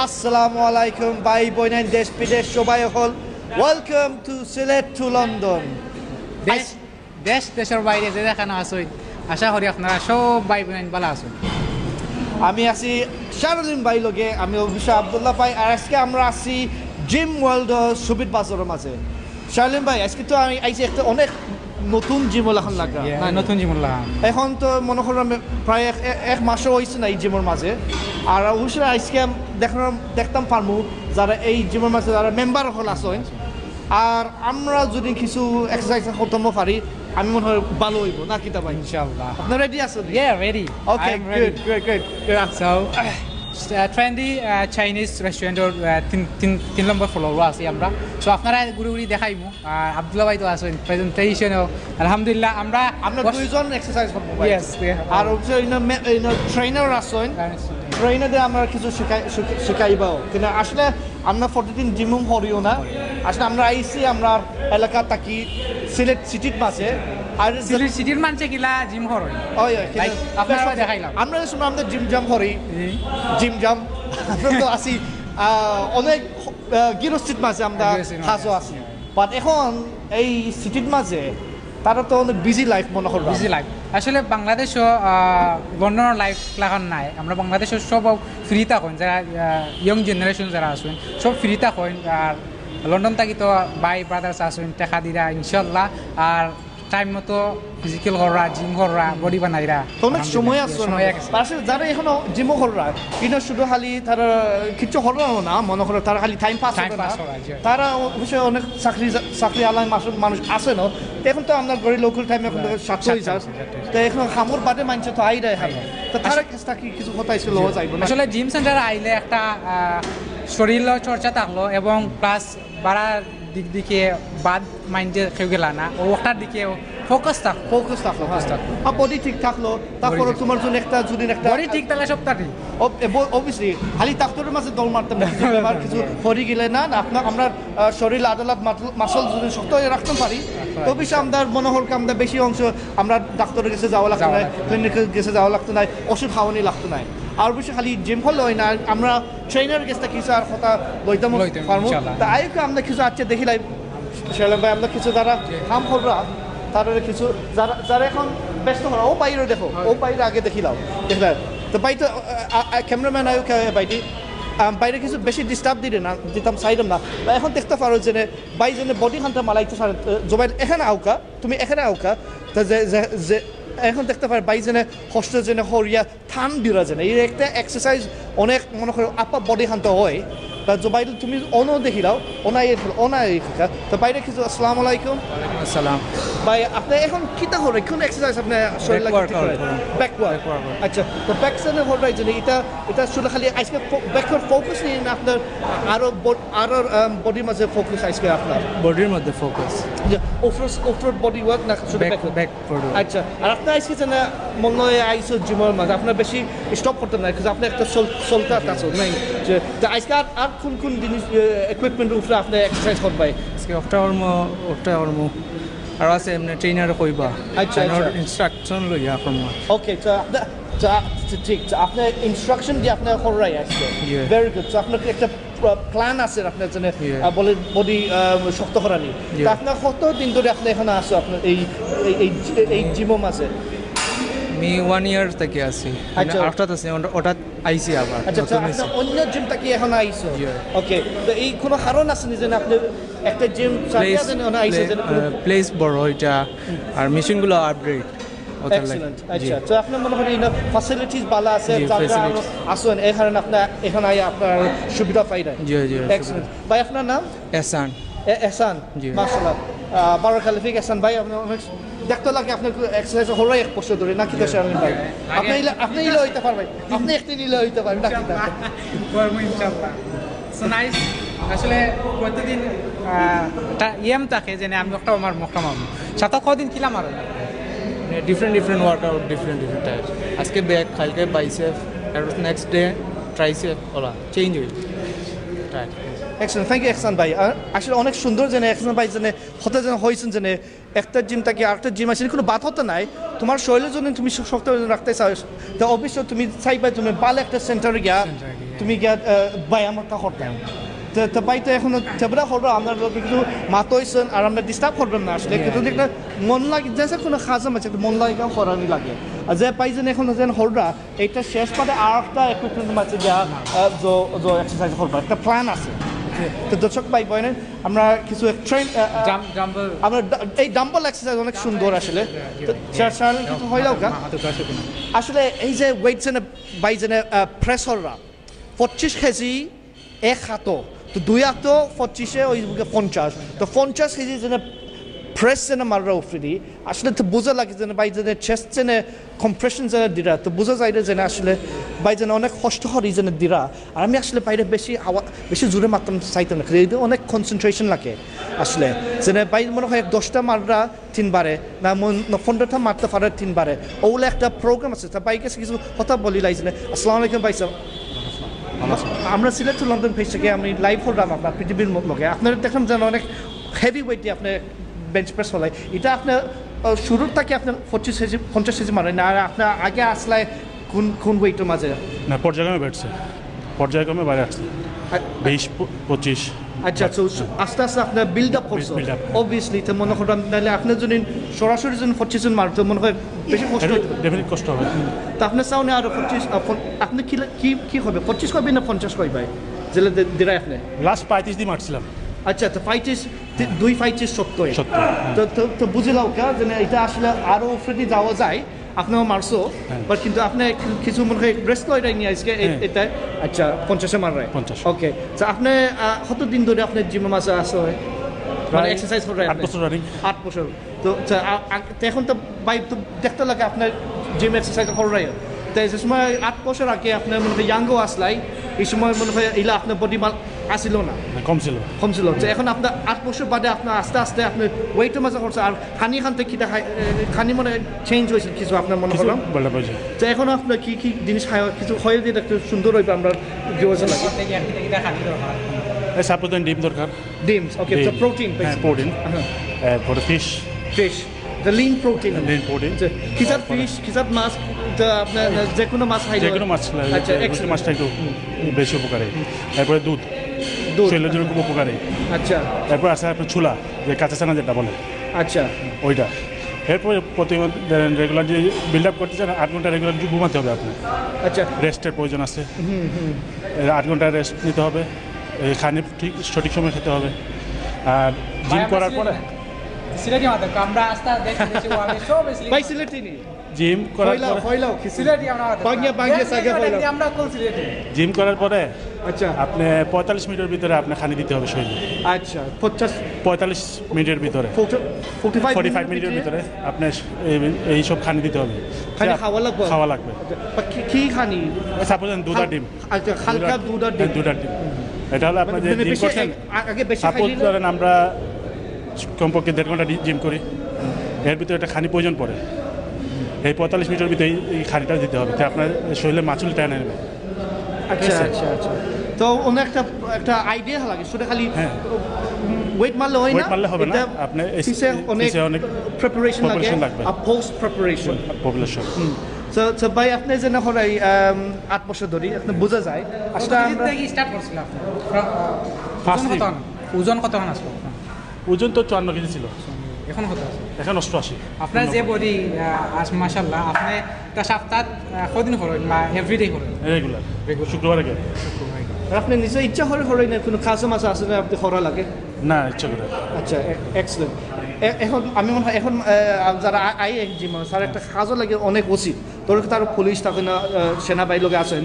আসসালামু আলাইকুম ভাই বোনেন দেশ বিদেশ সবাই হল welcome to Sylhet to London. দেশ দেশের বাইরে যে যেখানে আসুন আশা করি আপনারা সব ভাই বোন ভালো আসুন। আমি আছি শারুদ্দিন ভাই লগে, আমি অভিষেক আবদুল্লাহ ভাই, আর আজকে আমরা আছি জিম ওয়ার্ল্ড সুবিধ বাজারের মাঝে। শারুদ্দিন ভাই আজকে তো আমি আইছি একটা অনেক নতুন জিমল এখন লাগা, নতুন জিমল এখন তো মনে করলাম প্রায় এক মাসও হয়েছে না এই জিমের মাঝে। আর অবশ্যই আজকে দেখতাম পারমু যারা এই জিমের মাঝে যারা মেম্বার হল আসেন, আর আমরা যদি কিছু এক্সারসাইজ করতে পারি আমি মনে হয় ভালো হইব না কিতা ভাই? ইনশাআল্লাহ। আপনার রেডি আছেন? ready. Okay, good. So trendy Chinese restaurant তিন নম্বর ফ্লোর আছি আমরা। সো আপনারা ঘুরে ঘুরে দেখাইমু। আর আব্দুল্লাহ ভাই তো আছেন প্রেজেন্টেশনও আলহামদুলিল্লাহ। আমরা দুইজন এক্সারসাইজ করব ভাই। Yes, আর অবশ্যই ট্রেনার আছেন, ট্রেনারদের আমরা কিছু শিখাইবাও কিন্তু আসলে আমরা প্রতিদিন জিমুম করিও না। আসলে আমরা আইসি আমরা এলাকা থাকি সিলেট সিটির মাঝে, আর সিলেট সিটির মানুষে কিলা জিম করই আপনারা দেখাইলাম। আমরা সময় আমরা জিম জাম করি, জিম জাম আমরা তো আছি অনেক গিরস্তির মাঝে আমরা হাজও আছি, বাট এখন এই সিটির মাঝে তারা তো অনেক বিজি লাইফ মনে করবে। বিজি লাইফ আসলে বাংলাদেশও লন্ডনের লাইফ লাগান নাই। আমরা বাংলাদেশের সব ফ্রি থাকুন, যারা ইয়ং জেনারেশন যারা আসুন সব ফ্রি থাকুন। আর লন্ডন থাকি তো ভাই ব্রাদার্স আসুন টেকা দিরা ইনশাল্লাহ। আর টাইম মতো ফিজিক্যাল কররা, জিম কররা, বডি বানাইরা অনেক সময় আছে। আসলে যারা এখনো জিমও কররা কিন্তু শুধু খালি তারা কিছু হলো না মনে করো, তারা খালি টাইম পাস করে না, তারা অবশ্যই অনেক চাকরি আলাই মানুষ আছে না। এখন তো আপনার গড়ি লোকাল টাইম এখন 7:00 যায়, তো এখন খামর বাদে মানছে তো আইরাই হাল, তো তারা কিছু কথা ছিল যাইব না। আসলে জিম সেন্টারে আইলে একটা শরীর চর্চা থাকলো এবং প্লাস বাড়ার দিক দিকে বাদ মাইন্ডে কেউ গেল না, ওটার দিকে ফোকাস থাকলো আর বডি ঠিক থাকলো। তারপরে তোমার জন্য একটা যদি একটা বডি ঠিক থাকলে সবটা ঠিক অবভিয়াসলি খালি ডাক্তারের মাঝে দৌড় মারতাম না কিছু হরি গেলে না আপনার আমরা শরীর আদালত মাসল যদি শক্ত হয়ে রাখতে পারি তো অবশ্যই আমাদের মনোহরকে আমরা বেশি অংশ আমরা ডাক্তারের কাছে যাওয়া লাগতো না, ক্লিনিকের কাছে যাওয়া লাগতো না, ওষুধ খাওয়ানি লাগতো না। আর অবশ্যই খালি জিম হলে হয় না, আমরা ট্রেনার কাছে কিছু আর কথা লইতাম পারবো। তা আয়ুকে আমরা কিছু আছে দেখিলাই ভাই, আমরা কিছু যারা কাম কররা তারা কিছু যারা এখন ব্যস্ত করা ও বাইরে দেখো, ও বাইরে আগে দেখিলাম তো বাই তো ক্যামেরাম্যান আয়ুক বাইটি বাইরে কিছু বেশি ডিস্টার্ব দিতাম চাইলাম না। এখন দেখতে পারো যে বাই জনে বডি খানটা মালাইতে জবাই এখানে আউকা তুমি এখানে আউকা যে এখন দেখতে পারে বাই জেনে হস্ত জেনে হরিয়া থান দিরা জেনে এই একটা এক্সারসাইজ অনেক মনে করো আপা বডি খানটা হয়। তা জবাই তুমি অনও দেখিলাও ওনাই শিখা তো বাইরে কিছু আসসালামু আলাইকুম। আসসালাম ভাই আপনি এখন কিতা করে কোন এক্সারসাইজ আপনি শরীর লাগে ব্যাকওয়ার্ড? আচ্ছা তো ব্যাক সাইডে হরাই যে এটা শুধু খালি আজকে ব্যাকওয়ার্ড ফোকাস নেই না, আপনার আরো বডির মাঝে ফোকাস আজকে আপনার বডির মধ্যে ফোকাস যে অফরোড বডি ওয়ার্ক না শুধু ব্যাকওয়ার্ড? আচ্ছা আর আপনার আজকে যে না মনে হয় আইসো জিমের মাঝে আপনার বেশি স্টপ করতে না, কারণ আপনি একটা চলতে আছে নাই যে আজকে আর কোন জিনিস ইকুইপমেন্ট উপরে আপনি এক্সারসাইজ করবেন? আজকে ওটা আর আছে এমনি ট্রেনার কইবা। আচ্ছা ইনস্ট্রাকশন লইয়া করমু। ওকে তো ঠিক আপনার ইনস্ট্রাকশন দিয়ে আপনার করাই আসছে ভেরি গুড। তো আপনার একটা প্ল্যান আছে আপনার জন্য বলে বডি শক্ত করা নিয়ে, তো আপনার কত দিন ধরে আপনি এখানে আসো আপনার এই জিমম আছে? আমি 1 ইয়ার থেকে আছি। আচ্ছা আফটার আছে ওটা আইসি আবার। আচ্ছা আপনি অন্য জিম থেকে এখন আইছো? ওকে তো এই কোনো কারণ আছে না যে আপনি একটা জিম চালিয়ে দেন না আইছো যে প্লেস বড় এটা আর মেশিনগুলো আপগ্রেড। এক্সেলেন্ট। আচ্ছা তো আপনার মনে হয় না ফ্যাসিলিটিস ভালো আছে যারা আসেন এখানে আপনার এখানে আপনার সুবিধা পাইরা? জি এক্সেলেন্ট। ভাই আপনার নাম? এহসান মাশাআল্লাহ বারাকাল্লাহ ফিক। এহসান ভাই আপনি অনেক দেখতে লাগে আপনার এক্সারসাইজ হলো এক বছর ধরে নাকি? তো শারমিন ভাই আপনি ইলে হইতে পারবেন, আপনি একদিন ইলে হইতে পারবেন নাকি? করব ইনশাআল্লাহ। So nice. আসলে প্রতিদিন ইয়াম থাকে যে আমি একটা আমার মক্কা মারবো সাত কদিন কিলাম আর ডিফারেন্ট ওয়ার্কআউট ডিফারেন্ট টাইপস। আজকে ব্যাক, কালকে বাইসেপ, আর নেক্সট ডে ট্রাইসেপ, ওলা চেঞ্জ হই right. Excellent, thank you Ehsan ভাই। আসলে অনেক সুন্দর জেনে এহসান ভাই জেনে হতে যেন হয়েছেন জেনে একটা জিম থেকে আরেকটা জিম আছে কোনো বাদ হতে নাই। তোমার শরীরের জন্য তুমি শক্ত রাখতে চাও তো অবশ্যই তুমি চাইবা তুমি ভালো একটা সেন্টারে গিয়া তুমি গিয়া ব্যায়াম একটা করতাম তো ভাই তো এখন চেবরা করবো আমরা কিন্তু মাতইছেন আর আমরা ডিস্টার্ব করবেন না আসলে কিন্তু একটা মন লাগে যে কোনো খাজাম আছে মন লাগে করানি লাগে আর যে পাইছেন এখন যেন হররা এইটা শেষ করে আর একটা ইকুইপমেন্ট আছে যা এক্সারসাইজ করবো একটা প্ল্যান আছে তো দর্শক ভাই বোনেন আমরা কিছু ট্রেন আমরা এই ডাম্বল এক্সারসাইজ অনেক সুন্দর আসলে কিছু হইলেও আসলে এই যে ওয়েট যেনে বাই যেনে প্রেসররা 25 কেজি এক হাতো তো 2 হাতো 25 ওই 50 তো 50 কেজি যেনে প্রেস যেনে মাররা উফরি আসলে তো বোঝা লাগে যেন বাই যেনে চেস্ট যেনে কম্প্রেশন যেনে দিরা তো বোঝা যায় যেন আসলে বাই যেন অনেক কষ্ট হয় যেন দিরা আর আমি আসলে বাইরে বেশি জোরে মারতাম চাইতাম না এটা অনেক কনসেন্ট্রেশন লাগে আসলে যেন বাই মনে হয় 10টা মাররা 3 বারে না 15টা মারতে পারে 3 বারে ওগুলো একটা প্রোগ্রাম আছে তা বাইকে কিছু কথা বলি লাইছে আসসালামু আলাইকুম ভাই সাহেব আমরা সিলেট টু লন্ডন পেজ থেকে আমি লাইভ করলাম আপনার পৃথিবীর লগে আপনারা দেখলাম যেন অনেক হেভি ওয়েটে আপনার বেঞ্চ প্রেস হলাই এটা আপনার শুরুর থেকে আপনার 50 কেজি মারেন না আর আপনার আগে আসলে কোন ওয়েটের মাঝে না পর্যায়ক্রমে বেড়েছে পর্যায়ক্রমে বাইরে আসছে 20-25 আচ্ছা আস্তে আস্তে আপনার বিল্ড আপ করছে অবভিয়াসলি তো মনে করেন তাহলে আপনার যদি সরাসরি যদি 25 জন মারতো মনে হয় বেশি কষ্ট ডেফিনেট কষ্ট হবে তো আপনার সামনে আরো 25 আপনি কি হবে 25 করবেন না 50 করবেন জেলে দিরাই আপনি লাস্ট 35 দিয়ে মারছিলাম আচ্ছা তো দুই ফাইটিস সত্যই তো বুঝলাম কা যে এটা আসলে আরো ফ্রেডি যাওয়া যায় আপনিও মারছো বাট কিন্তু আপনি কিছু মনে হয় রেস্ট লয় নিয়ে আজকে এটা আচ্ছা 50 মার রায় 50 ওকে তো আপনি কতদিন ধরে আপনি জিমে মাসে আসো মানে এক্সারসাইজ করে 8 বছর রানিং 8 বছর তো এখন তো ভাই তো দেখতে লাগে আপনার জিম এক্সারসাইজ করে রায় তো এই সময় 8 বছর আগে আপনার মনে হয় ইয়াঙ্গও আসলাই এই সময় মনে হয় এলা আপনার বডি মাল আসিল না কম ছিল তো এখন আপনার 8 বছর বাদে আপনার আস্তে আস্তে আপনার ওয়েটের মাঝে করছে আর খানি খান থেকে কিটা খানি মনে চেঞ্জ হয়েছে কিছু আপনার মনে করলাম তো এখন আপনার কি জিনিস খায় কিছু হয়ে দিয়ে একটু সুন্দর হইবে আমরা গিয়েছে লাগে সাপোর্টেন ডিম দরকার ডিম ওকে তো protein for fish the lean protein কিসার ফিশ কিসার মাছ আপনার যে কোনো মাছ খাই যে কোনো মাছ আচ্ছা মাছটা একটু বেশি উপকারী তারপরে দুধ শরীরের জন্য খুব উপকারী আচ্ছা তারপর আছে আপনার ছোলা যে কাঁচা চানা যেটা বলে আচ্ছা ওইটা এরপরে প্রতিদিন রেগুলার যে বিল্ড আপ করতে চান 8 ঘন্টা রেগুলার ঘুমাতে হবে আপনার আচ্ছা রেস্টের প্রয়োজন আছে 8 ঘন্টা রেস্ট নিতে হবে খানি ঠিক সঠিক সময় খেতে হবে আর জিম করার পরে সিলেটি মাত্র আমরা আস্তা দেখি ওয়াবে সব ভাই সিলেটি নি জিম করার পরে হইলাও সিলেটি আমরা বাংলা সাগা হইলাও আমরা কোন সিলেটি জিম করার পরে আচ্ছা আপনি 45 মিনিটের ভিতরে আপনি খানি দিতে হবে শরীরে আচ্ছা 45 মিনিটের ভিতরে 45 মিনিটের ভিতরে আপনি এই সব খানি দিতে হবে খাওয়া লাগবে কি খানি সাপোজ দুধ আর ডিম আচ্ছা হালকা দুধ আর ডিম এটা হলো আপনার যে জিম করছেন আগে বেশি সাপোজ ধরেন আমরা কমপক্ষে 1.5 ঘন্টা জিম করি এর ভিতরে একটা খানি প্রয়োজন পড়ে এই 45 মিনিটের ভিতরে এই খানিটা দিতে হবে তো আপনার শরীরে মাছুল টানে নেবে আচ্ছা আচ্ছা আচ্ছা তো অনেক একটা আইডিয়া লাগে সেটা খালি ওয়েট মারলে হয় না ওয়েট মারলে হবে না আপনি অনেক প্রিপারেশন লাগবে পোস্ট প্রিপারেশন তো ভাই আপনি যে না হয় 8 বছর ধরে আপনি বোঝা যায় আসলে আমরা স্টার্ট করছিলাম ওজন কত আছে ওজন তো 54 কেজি ছিল এখন কত আছে এখন 88 আপনার যে বডি মাশাআল্লাহ আপনি তা সপ্তাহ কদিন করেন বা এভরিডে করেন রেগুলার শুক্রবারে গেলে আপনি নিজে ইচ্ছা করে না কোনো কাজ মাছ আছে না আপনি করা লাগে না ইচ্ছা করে আচ্ছা এক্সেলেন্ট এখন আমি মনে হয় এখন যারা আই জিম স্যার একটা কাজও লাগে অনেক উচিত তোর তার পুলিশ থাকে না সেনাবাহিনী লোক আছেন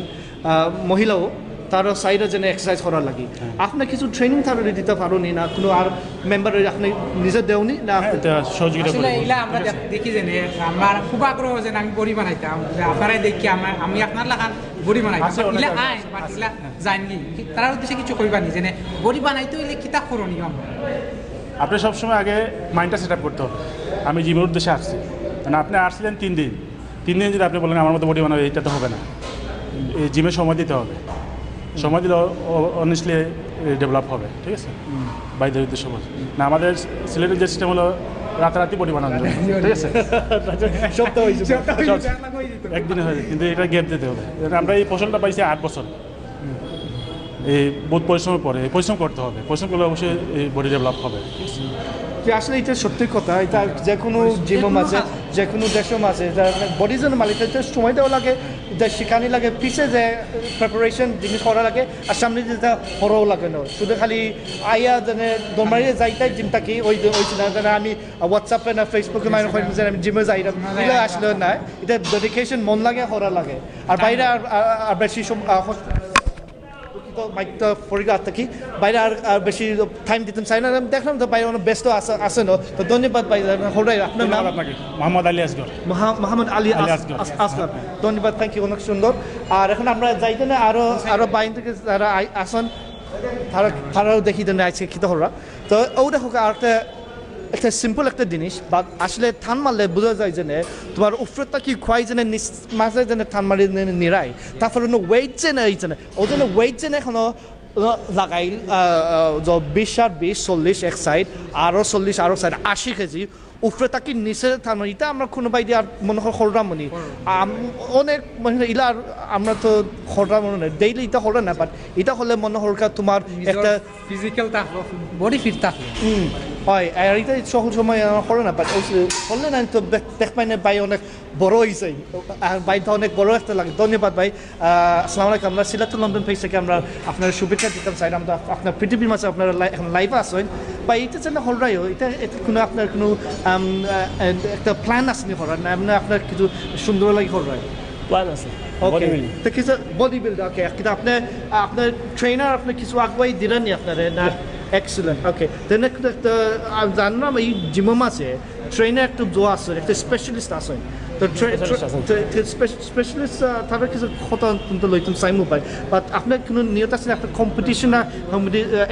মহিলাও তার সাইডে যেন এক্সারসাইজ করার লাগে আপনার কিছু ট্রেনিং তার দিতে পারোনি না কোনো আর মেম্বার আপনি নিজে দেওনি না সহযোগিতা আসলে এলা আমরা দেখি যে আমার খুব আগ্রহ যে আমি বড়ি বানাইতাম আপনারাই দেখি আমি আপনার লাগান বড়ি বানাইতাম এলা আই বাট এলা জানি তার উদ্দেশ্যে কিছু কইবানি যে বড়ি বানাইতে হইলে কিতা করণীয় আপনি সবসময় আগে মাইন্ডটা সেট আপ করতে হবে আমি জিমের উদ্দেশ্যে আসছি মানে আপনি আসছিলেন 3 দিন যদি আপনি বলেন আমার মতো বডি বানাবে এটা তো হবে না এই জিমে সময় দিতে হবে সময় দিলে অনেস্টলি ডেভেলপ হবে ঠিক আছে বাইরের উদ্দেশ্য না আমাদের সিলেটের যে সিস্টেম হলো রাতারাতি বডি বানানো ঠিক আছে একদিনে হয়ে যায় কিন্তু এটা গ্যাপ দিতে হবে আমরা এই ফসলটা পাইছি 8 বছর এই বহুত পরিশ্রমের পরে এই পরিশ্রম করতে হবে, পরিশ্রম করলে অবশ্যই এই বডি ডেভেলপ হবে। যে আসলে এটা সত্যি কথা, এটা যে কোনো জিমের মাঝে যে কোনো দেশের মাঝে বডির জন্য মালিক সময় দেওয়া লাগে, যে শিখানি লাগে, পিছে যে প্রিপারেশন জিনিস করা লাগে, আর সামনে যেটা হরও লাগে না শুধু খালি আইয়া যেনে দোমারিয়ে যাইতাই জিমটা কি ওই যেন আমি হোয়াটসঅ্যাপে না ফেসবুকে মানে যে আমি জিমে যাই এগুলো আসলে না, এটা ডেডিকেশন মন লাগে হরা লাগে। আর বাইরে আর বেশি মাইকটা পরিবার থাকি বাইরে আর বেশি টাইম দিতাম চাই না, আমি দেখলাম তো বাইরে অনেক ব্যস্ত আছে না, তো ধন্যবাদ ভাই। হরাই আপনার নাম? আপনাকে মোহাম্মদ আলী আসগর। মোহাম্মদ আলী আসগর, ধন্যবাদ, থ্যাংক ইউ, অনেক সুন্দর। আর এখন আমরা যাইতে না আরো বাইরে থেকে যারা আসন তারাও দেখি দেন আজকে খিতে হরা, তো ও দেখো আর একটা সিম্পল একটা জিনিস বা আসলে থান মারলে বোঝা যায় যে তোমার উপরটা কি খুয়াই যেন মাঝে যেন থান মারি নিরাই, তারপরে ওয়েট যে না এই যে ও যেন ওয়েট যে এখনো লাগাই 20 আর 20 40 এক সাইড, আরও 40 আরও সাইড 80 কেজি উপরে তাকে নিচে থান মারি। এটা আমরা কোনো বাইরে আর মনে হয় হররামনি অনেক মানে ইলা আর আমরা তো হররাম মনে হয় ডেইলি এটা হরে না, বাট এটা হলে মনে হরকা তোমার একটা ফিজিক্যাল থাকলো, বডি ফিট থাকলো। হয় আর এটা সকল সময় হরে না, বাট হলে না তো দেখ পাই না ভাই অনেক বড় হয়েছে, আর বাইটা অনেক বড় একটা লাগে। ধন্যবাদ ভাই। আসসালামু আলাইকুম। আমরা সিলেক্ট লন্ডন পেজ থেকে আমরা আপনার শুভেচ্ছা দিতাম চাই, আমরা আপনার পৃথিবীর মাঝে আপনারা এখন লাইভে আসেন বা এটা যেন হলরাইও এটা কোনো আপনার কোনো একটা প্ল্যান আসেনি হরার না, এমনি আপনার কিছু সুন্দর লাগে হলরাই প্ল্যান আছে। ওকে, তো কিছু বডি বিল্ড ওকে, কিন্তু আপনার ট্রেনার আপনি কিছু আগুয়াই দিলেন নি আপনার না? এক্সেলেন্ট, ওকে। দেন একটা জানলাম এই জিমের মাঝে ট্রেনার একটা জোয়া আছে, একটা স্পেশালিস্ট আছে, তো স্পেশালিস্ট তাদের কিছু কথা কিন্তু লইতেন চাইমু পাই, বাট আপনার কোনো নিয়ত আছে আপনার কম্পিটিশন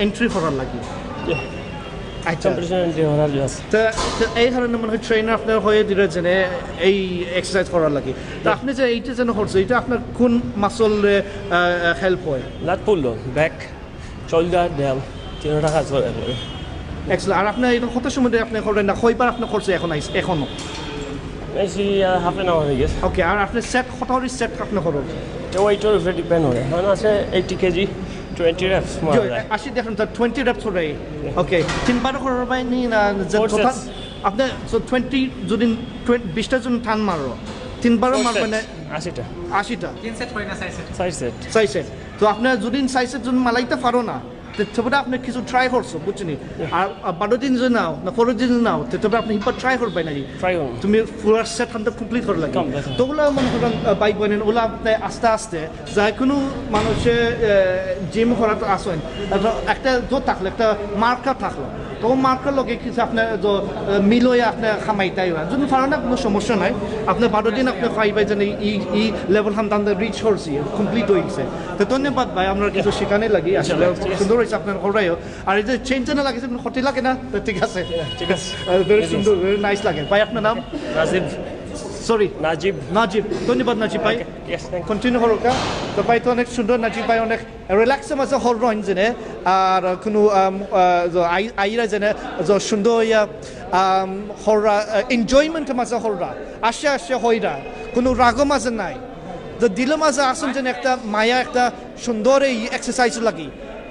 এন্ট্রি করার লাগে? আচ্ছা, তো এই ধরনের মনে হয় ট্রেনার আপনার হয়ে দিলে যেন এই এক্সারসাইজ করার লাগে, তো আপনি যে এইটা যেন করছে এটা আপনার কোন মাসল হেল্প হয়? লাট পুল, ব্যাক, শোল্ডার, ডেল, তিনটা কাজ করে। এক্সেলেন্ট। আর আপনি এটা কত সময় আপনি করেন না, কয়বার আপনি করছে এখনো? বেশি হাফ এন আওয়ার হয়ে গেছে। ওকে, আর আপনি সেট কত সেট আপনি করেন? ওয়েটের উপরে ডিপেন্ড করে, মানে আছে 80 কেজি 20 reps মারা যায়। 80 দেখুন তো 20 reps করে। ওকে, তিনবার করার বাইনি না যে টোটাল আপনি 20 যদি 20টা জন টান মারো তিনবারও মারবেন না? 80টা 3 সেট হয় না 6 সেট 6 সেট। তো আপনি যদি 6 সেট জন মালাইতে পারো না, তবে আপনি কিছু ট্রাই করছো বুঝছেন, আর 12 দিন যদি নাও না 14 দিন নাও, তবে আপনি হিপা ট্রাই করবে না, ট্রাই করুন তুমি পুরো সেট খানটা কমপ্লিট করে লাগে। তো ওগুলো মনে করেন বাইক বলেন ওগুলো আপনি আস্তে আস্তে যা কোনো মানুষের জিম করা তো আসেন একটা জোর থাকলো, একটা মার্কার থাকলো, তো মার্কার লগে কিছু আপনার মিল হয়ে আপনার খামাইটাই হয় যদি পারেন না, কোনো সমস্যা নাই। আপনার 12 দিন আপনি পাইবেন যে এই লেভেল খান রিচ করছি, কমপ্লিট হয়ে গেছে। তো ধন্যবাদ ভাই, আমরা কিছু শেখানে লাগি, আসলে সুন্দর হয়েছে আপনার হরাইও। আর এই যে চেঞ্জ না লাগেছে ক্ষতি লাগে না, তো ঠিক আছে, ঠিক আছে, ভেরি সুন্দর, ভেরি নাইস লাগে ভাই। আপনার নাম? নাজিব। সরি, নাজিব। ধন্যবাদ নাজিব ভাই, কন্টিনিউ হল কা। তো ভাই তো অনেক সুন্দর, নাজিব ভাই অনেক রিল্যাক্সের মাঝে হল রইন জেনে, আর কোনো আইরা জেনে সুন্দর ইয়া হররা এনজয়মেন্টের মাঝে হররা আসে হইরা, কোনো রাগও মাঝে নাই, তো দিলের মাঝে আসুন যেন একটা মায়া একটা সুন্দর এই এক্সারসাইজ লাগি।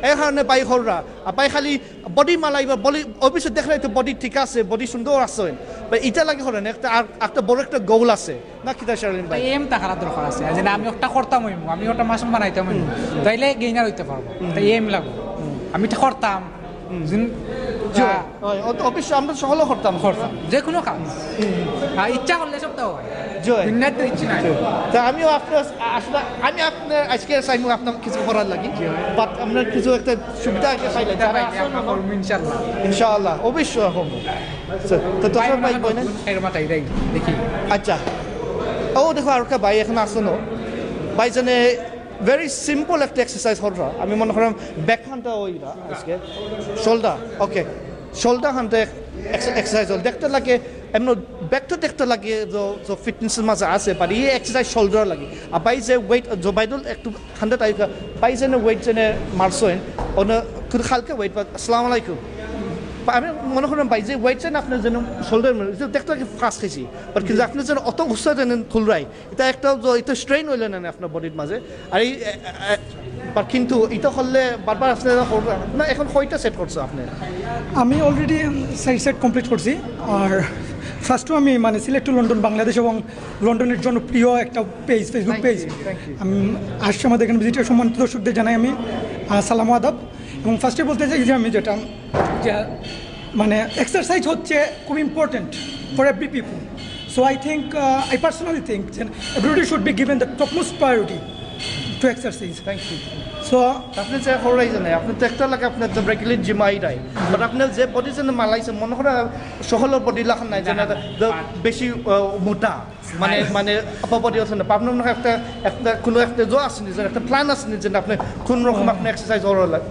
এই কারণে বাই হররা বাই খালি বডি মালাই বা বডি অফিসে দেখলে তো বডি ঠিক আছে, বডি সুন্দর আছে, বা এটা লাগে হলেন একটা আর একটা বড় একটা গোল আছে না কি তা শারলিন ভাই? এম টাকার দরকার আছে, যে আমি একটা করতাম হইম, আমি ওটা মাসুম বানাইতাম হইম, তাইলে গেইনার হইতে পারবো, তাই এম লাগবে। আমি এটা করতাম অবশ্যই আমরা সকলে করতাম যে কোনো কাজ, ইচ্ছা করলে সবটাও হয়, ইচ্ছা নাই। তা আমিও আপনার আসলে আমি আপনার আজকে চাইমু আপনার কিছু করার লাগি, বাট আপনার কিছু একটা সুবিধা আগে চাইলে ইনশাআল্লাহ অবশ্যই হবো। তো তোর ভাই বই না দেখি। আচ্ছা, ও দেখো আর একটা ভাই এখন আসনো ভাই জানে ভেরি সিম্পল একটা এক্সারসাইজ হররা, আমি মনে করাম ব্যাক হানটা ওইরা আজকে শোল্ডার, ওকে শোল্ডার হানটা এক্সারসাইজ হল দেখতে লাগে, এমন ব্যাকটা দেখতে লাগে যে ফিটনেসের মাঝে আছে, বাট এই এক্সারসাইজ শোল্ডার লাগে। আর বাই যে ওয়েট বাইদুল একটু 100 টাইকা বাই যেন ওয়েট যেন মারছেন অন্য খুব হালকা ওয়েট, আসসালামু আলাইকুম। আমি মনে করেন ভাই যে ওয়েট যেন আপনার যেন শোল্ডার দেখতে লাগে ফার্স্ট খেয়েছি, বাট কিন্তু আপনার যেন অত উৎসাহ যেন খুলরাই, এটা একটা এটা স্ট্রেন হইলে না আপনার বডির মাঝে। আর এই বাট কিন্তু এটা করলে বারবার আসলে না এখন কয়টা সেট করছো আপনি আমি অলরেডি সাইড সেট কমপ্লিট করছি আর ফার্স্টও আমি মানে সিলেক্ট টু লন্ডন বাংলাদেশ এবং লন্ডনের জনপ্রিয় একটা পেজ ফেসবুক পেজ আমি আসছি আমাদের এখানে ভিজিটার সম্মানিত দর্শকদের জানাই আমি সালাম আদাব এবং ফার্স্টে বলতে চাই যে আমি যেটা যে মানে এক্সারসাইজ হচ্ছে খুব important for every people so I think I personally think যে everybody should be given the topmost priority to exercise thank you so আপনি যে হরাই জানে আপনি তো একটা লাগে আপনার তো রেগুলার জিম আইরাই বাট আপনার যে বডি যেন মালাইছে মনে করা সকলের বডি লাখান নাই যেন বেশি মোটা মানে মানে আপার বডি আছে না আপনার মনে একটা একটা কোনো একটা জো আসেনি যে একটা প্ল্যান আসেনি যে আপনি কোন রকম আপনি এক্সারসাইজ করা লাগে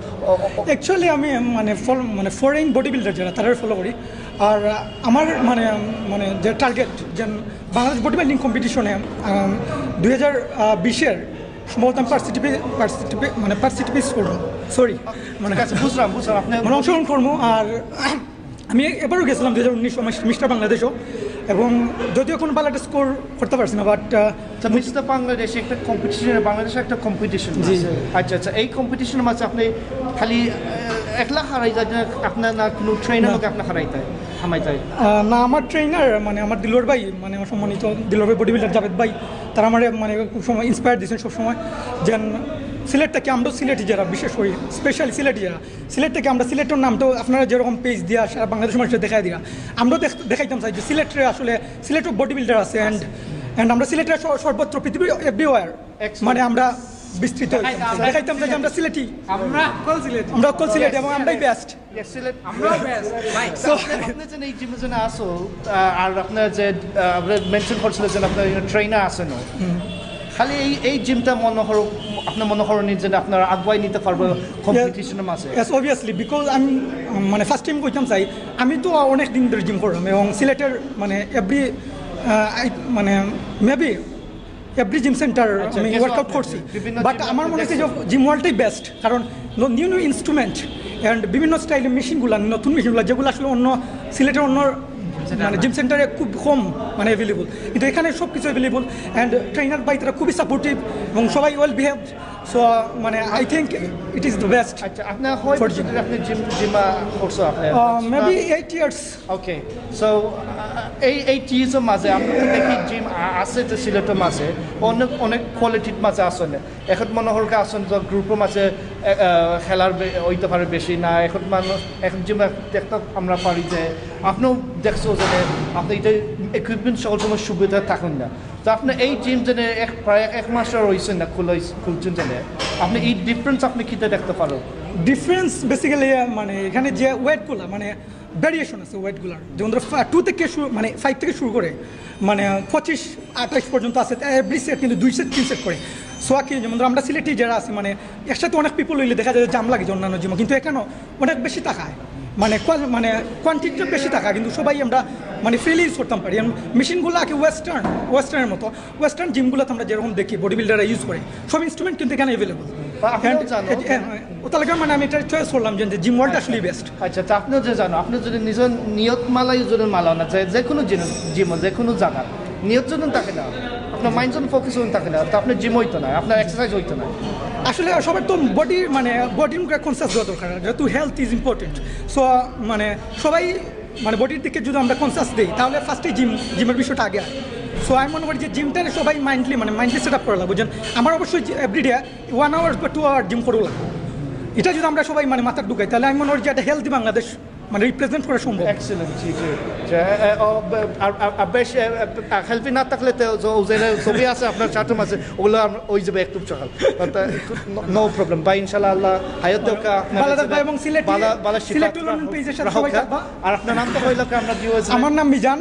অ্যাকচুয়ালি আমি মানে ফরেন বডি বিল্ডার যারা তারা ফলো করি আর আমার মানে মানে যে টার্গেট যে বাংলাদেশ বডি বিল্ডিং কম্পিটিশনে 2020-এর সম্ভবত আমি পার্সিটিপেট করবো সরি মানে বুঝলাম আপনি মানে অংশগ্রহণ করবো আর আমি এবারও গেছিলাম 2019 মিস্টার বাংলাদেশও এবং যদিও কোনো ভালো একটা স্কোর করতে পারছি না বাট মিস্টার বাংলাদেশে একটা কম্পিটিশন বাংলাদেশে একটা কম্পিটিশন আচ্ছা আচ্ছা এই কম্পিটিশনের মাঝে আপনি খালি একলা হারাই যায় আপনার না কোনো ট্রেনারকে আপনার হারাইতে হামাইতে না আমার ট্রেনার মানে আমার দিলর ভাই মানে আমার সম্মানিত দিলর ভাই বডি বিল্ডার জাভেদ ভাই তারা আমার মানে খুব সময় ইন্সপায়ার দিয়েছেন সবসময় যেন সিলেট থেকে আমরা সিলেটি যারা বিশেষ করে স্পেশালি সিলেটি যারা সিলেট থেকে আমরা সিলেটের নামটাও আপনারা যেরকম পেজ দিয়া সারা বাংলাদেশ মানুষের দেখাই দিয়া আমরাও দেখাইতাম চাই যে সিলেটের আসলে সিলেটের বডি বিল্ডার আছে অ্যান্ড আমরা সিলেটের সর্বত্র পৃথিবীর এভরিওয়ার মানে আমরা বিস্তৃত দেখাইতাম যে আমরা সিলেটি আমরা অকল সিলেটি এবং আমরাই বেস্ট আপনি যে এই জিমে যেন আসো আর আপনার যে মেনশন করছিল যে আপনার ট্রেনার আছেন খালি এই জিমটা আপনার মনে করেন যে আপনারা আগুয়াই নিতে পারবো কম্পিটিশনের মাঝে অবভিয়াসলি বিকজ আমি মানে ফার্স্ট টাইম কইতাম চাই আমি তো অনেক দিন ধরে জিম করলাম এবং সিলেটের মানে মানে মেবি এভরি জিম সেন্টার আমি ওয়ার্কআউট করছি বাট আমার মনে হচ্ছে যে জিম ওয়ার্ল্ডটাই বেস্ট কারণ নিউ নিউ ইনস্ট্রুমেন্ট অ্যান্ড বিভিন্ন স্টাইলের মেশিনগুলো নতুন মেশিনগুলো যেগুলো আসলে অন্য সিলেটের অন্য মানে জিম সেন্টারে খুব কম মানে অ্যাভেলেবল কিন্তু এখানে সব কিছু অ্যাভেলেবল অ্যান্ড ট্রেনার বাই তারা খুবই সাপোর্টিভ এবং সবাই ওয়েল বিহেভ সো মানে I think it is the best আচ্ছা আপনার আপনি জিম করছো আপনি মেবি 8 ইয়ার্স ওকে সো এই 8 ইয়ার্সের মাঝে আমরা দেখি জিম আছে যে সিলেটের মাঝে অনেক কোয়ালিটির মাঝে আসলে এখন মনে হল আসন যে গ্রুপের মাঝে খেলার হইতে পারে বেশি না এখন মানুষ এখন জিম দেখতে আমরা পারি যে আপনিও দেখছো যে আপনি এটা ইকুইপমেন্ট সকল সময় সুবিধা থাকুন না তো আপনি এই জিম যেন প্রায় এক মাসের রয়েছেন না খুলছেন যেন আপনি এই ডিফারেন্স আপনি কিতে দেখতে পারো ডিফারেন্স বেসিক্যালি মানে এখানে যে ওয়েটগুলো মানে ভ্যারিয়েশন আছে ওয়েটগুলোর যেমন ধরো 2 থেকে শুরু মানে 5 থেকে শুরু করে মানে 25-28 পর্যন্ত আছে এভরি সেট কিন্তু 2 সেট 3 সেট করে সো কি যেমন ধরো আমরা সিলেটি যারা আছি মানে একসাথে অনেক পিপল হইলে দেখা যায় জাম লাগে অন্যান্য জিমও কিন্তু এখানেও অনেক বেশি টাকায় মানে কোয়ান্টিটিটা বেশি টাকা কিন্তু সবাই আমরা মানে ফ্রিলি ইউজ করতাম পারি মেশিনগুলো আগে ওয়েস্টার্নের মতো ওয়েস্টার্ন জিমগুলোতে আমরা যেরকম দেখি বডি বিল্ডাররা ইউজ করে সব ইনস্ট্রুমেন্ট কিন্তু এখানে অ্যাভেলেবল তাহলে মানে আমি এটা চয়েস করলাম যে জিম ওয়ার্ল্ড আসলে বেস্ট আচ্ছা তা আপনিও যে জানো আপনি যদি নিজের নিয়ত মালাই যদি মালাও না যে কোনো জিম যে কোনো জায়গা নিয়ত যদি থাকে না আপনার মাইন্ড যখন ফোকাস হয়ে থাকে না তো আপনার জিম হইতো না আপনার এক্সারসাইজ হইতো না আসলে সবার তো বডির মানে বডির কনসাস দেওয়া দরকার যেহেতু হেলথ ইজ ইম্পর্টেন্ট সো মানে সবাই মানে বডির দিকে যদি আমরা কনসাস দিই তাহলে ফার্স্টে জিমের বিষয়টা আগে আসে সো আমি মনে করি যে জিমটা সবাই মাইন্ডলি সেট আপ করা লাগবে যেন আমার অবশ্যই এভরিডে 1 আওয়ার বা 2 আওয়ার জিম করেও লাগবে এটা যদি আমরা সবাই মানে মাথার ঢুকাই তাহলে আমি মনে করি যে একটা হেলদি বাংলাদেশ মানে রিপ্রেজেন্ট করা সম্ভব এক্সেলেন্ট জি জি আর বেশ হেল্পি না থাকলে তো ছবি আছে আপনার চারটে মাসে ওগুলো ওই যাবে একটু সকাল নো প্রবলেম বাই ইনশাআল্লাহ আল্লাহ হায়াত দেওয়া এবং সিলেট পেজের সাথে সবাই থাকবা আর আপনার নাম তো হইলো আমরা দিওয়াজ আমার নাম মিজান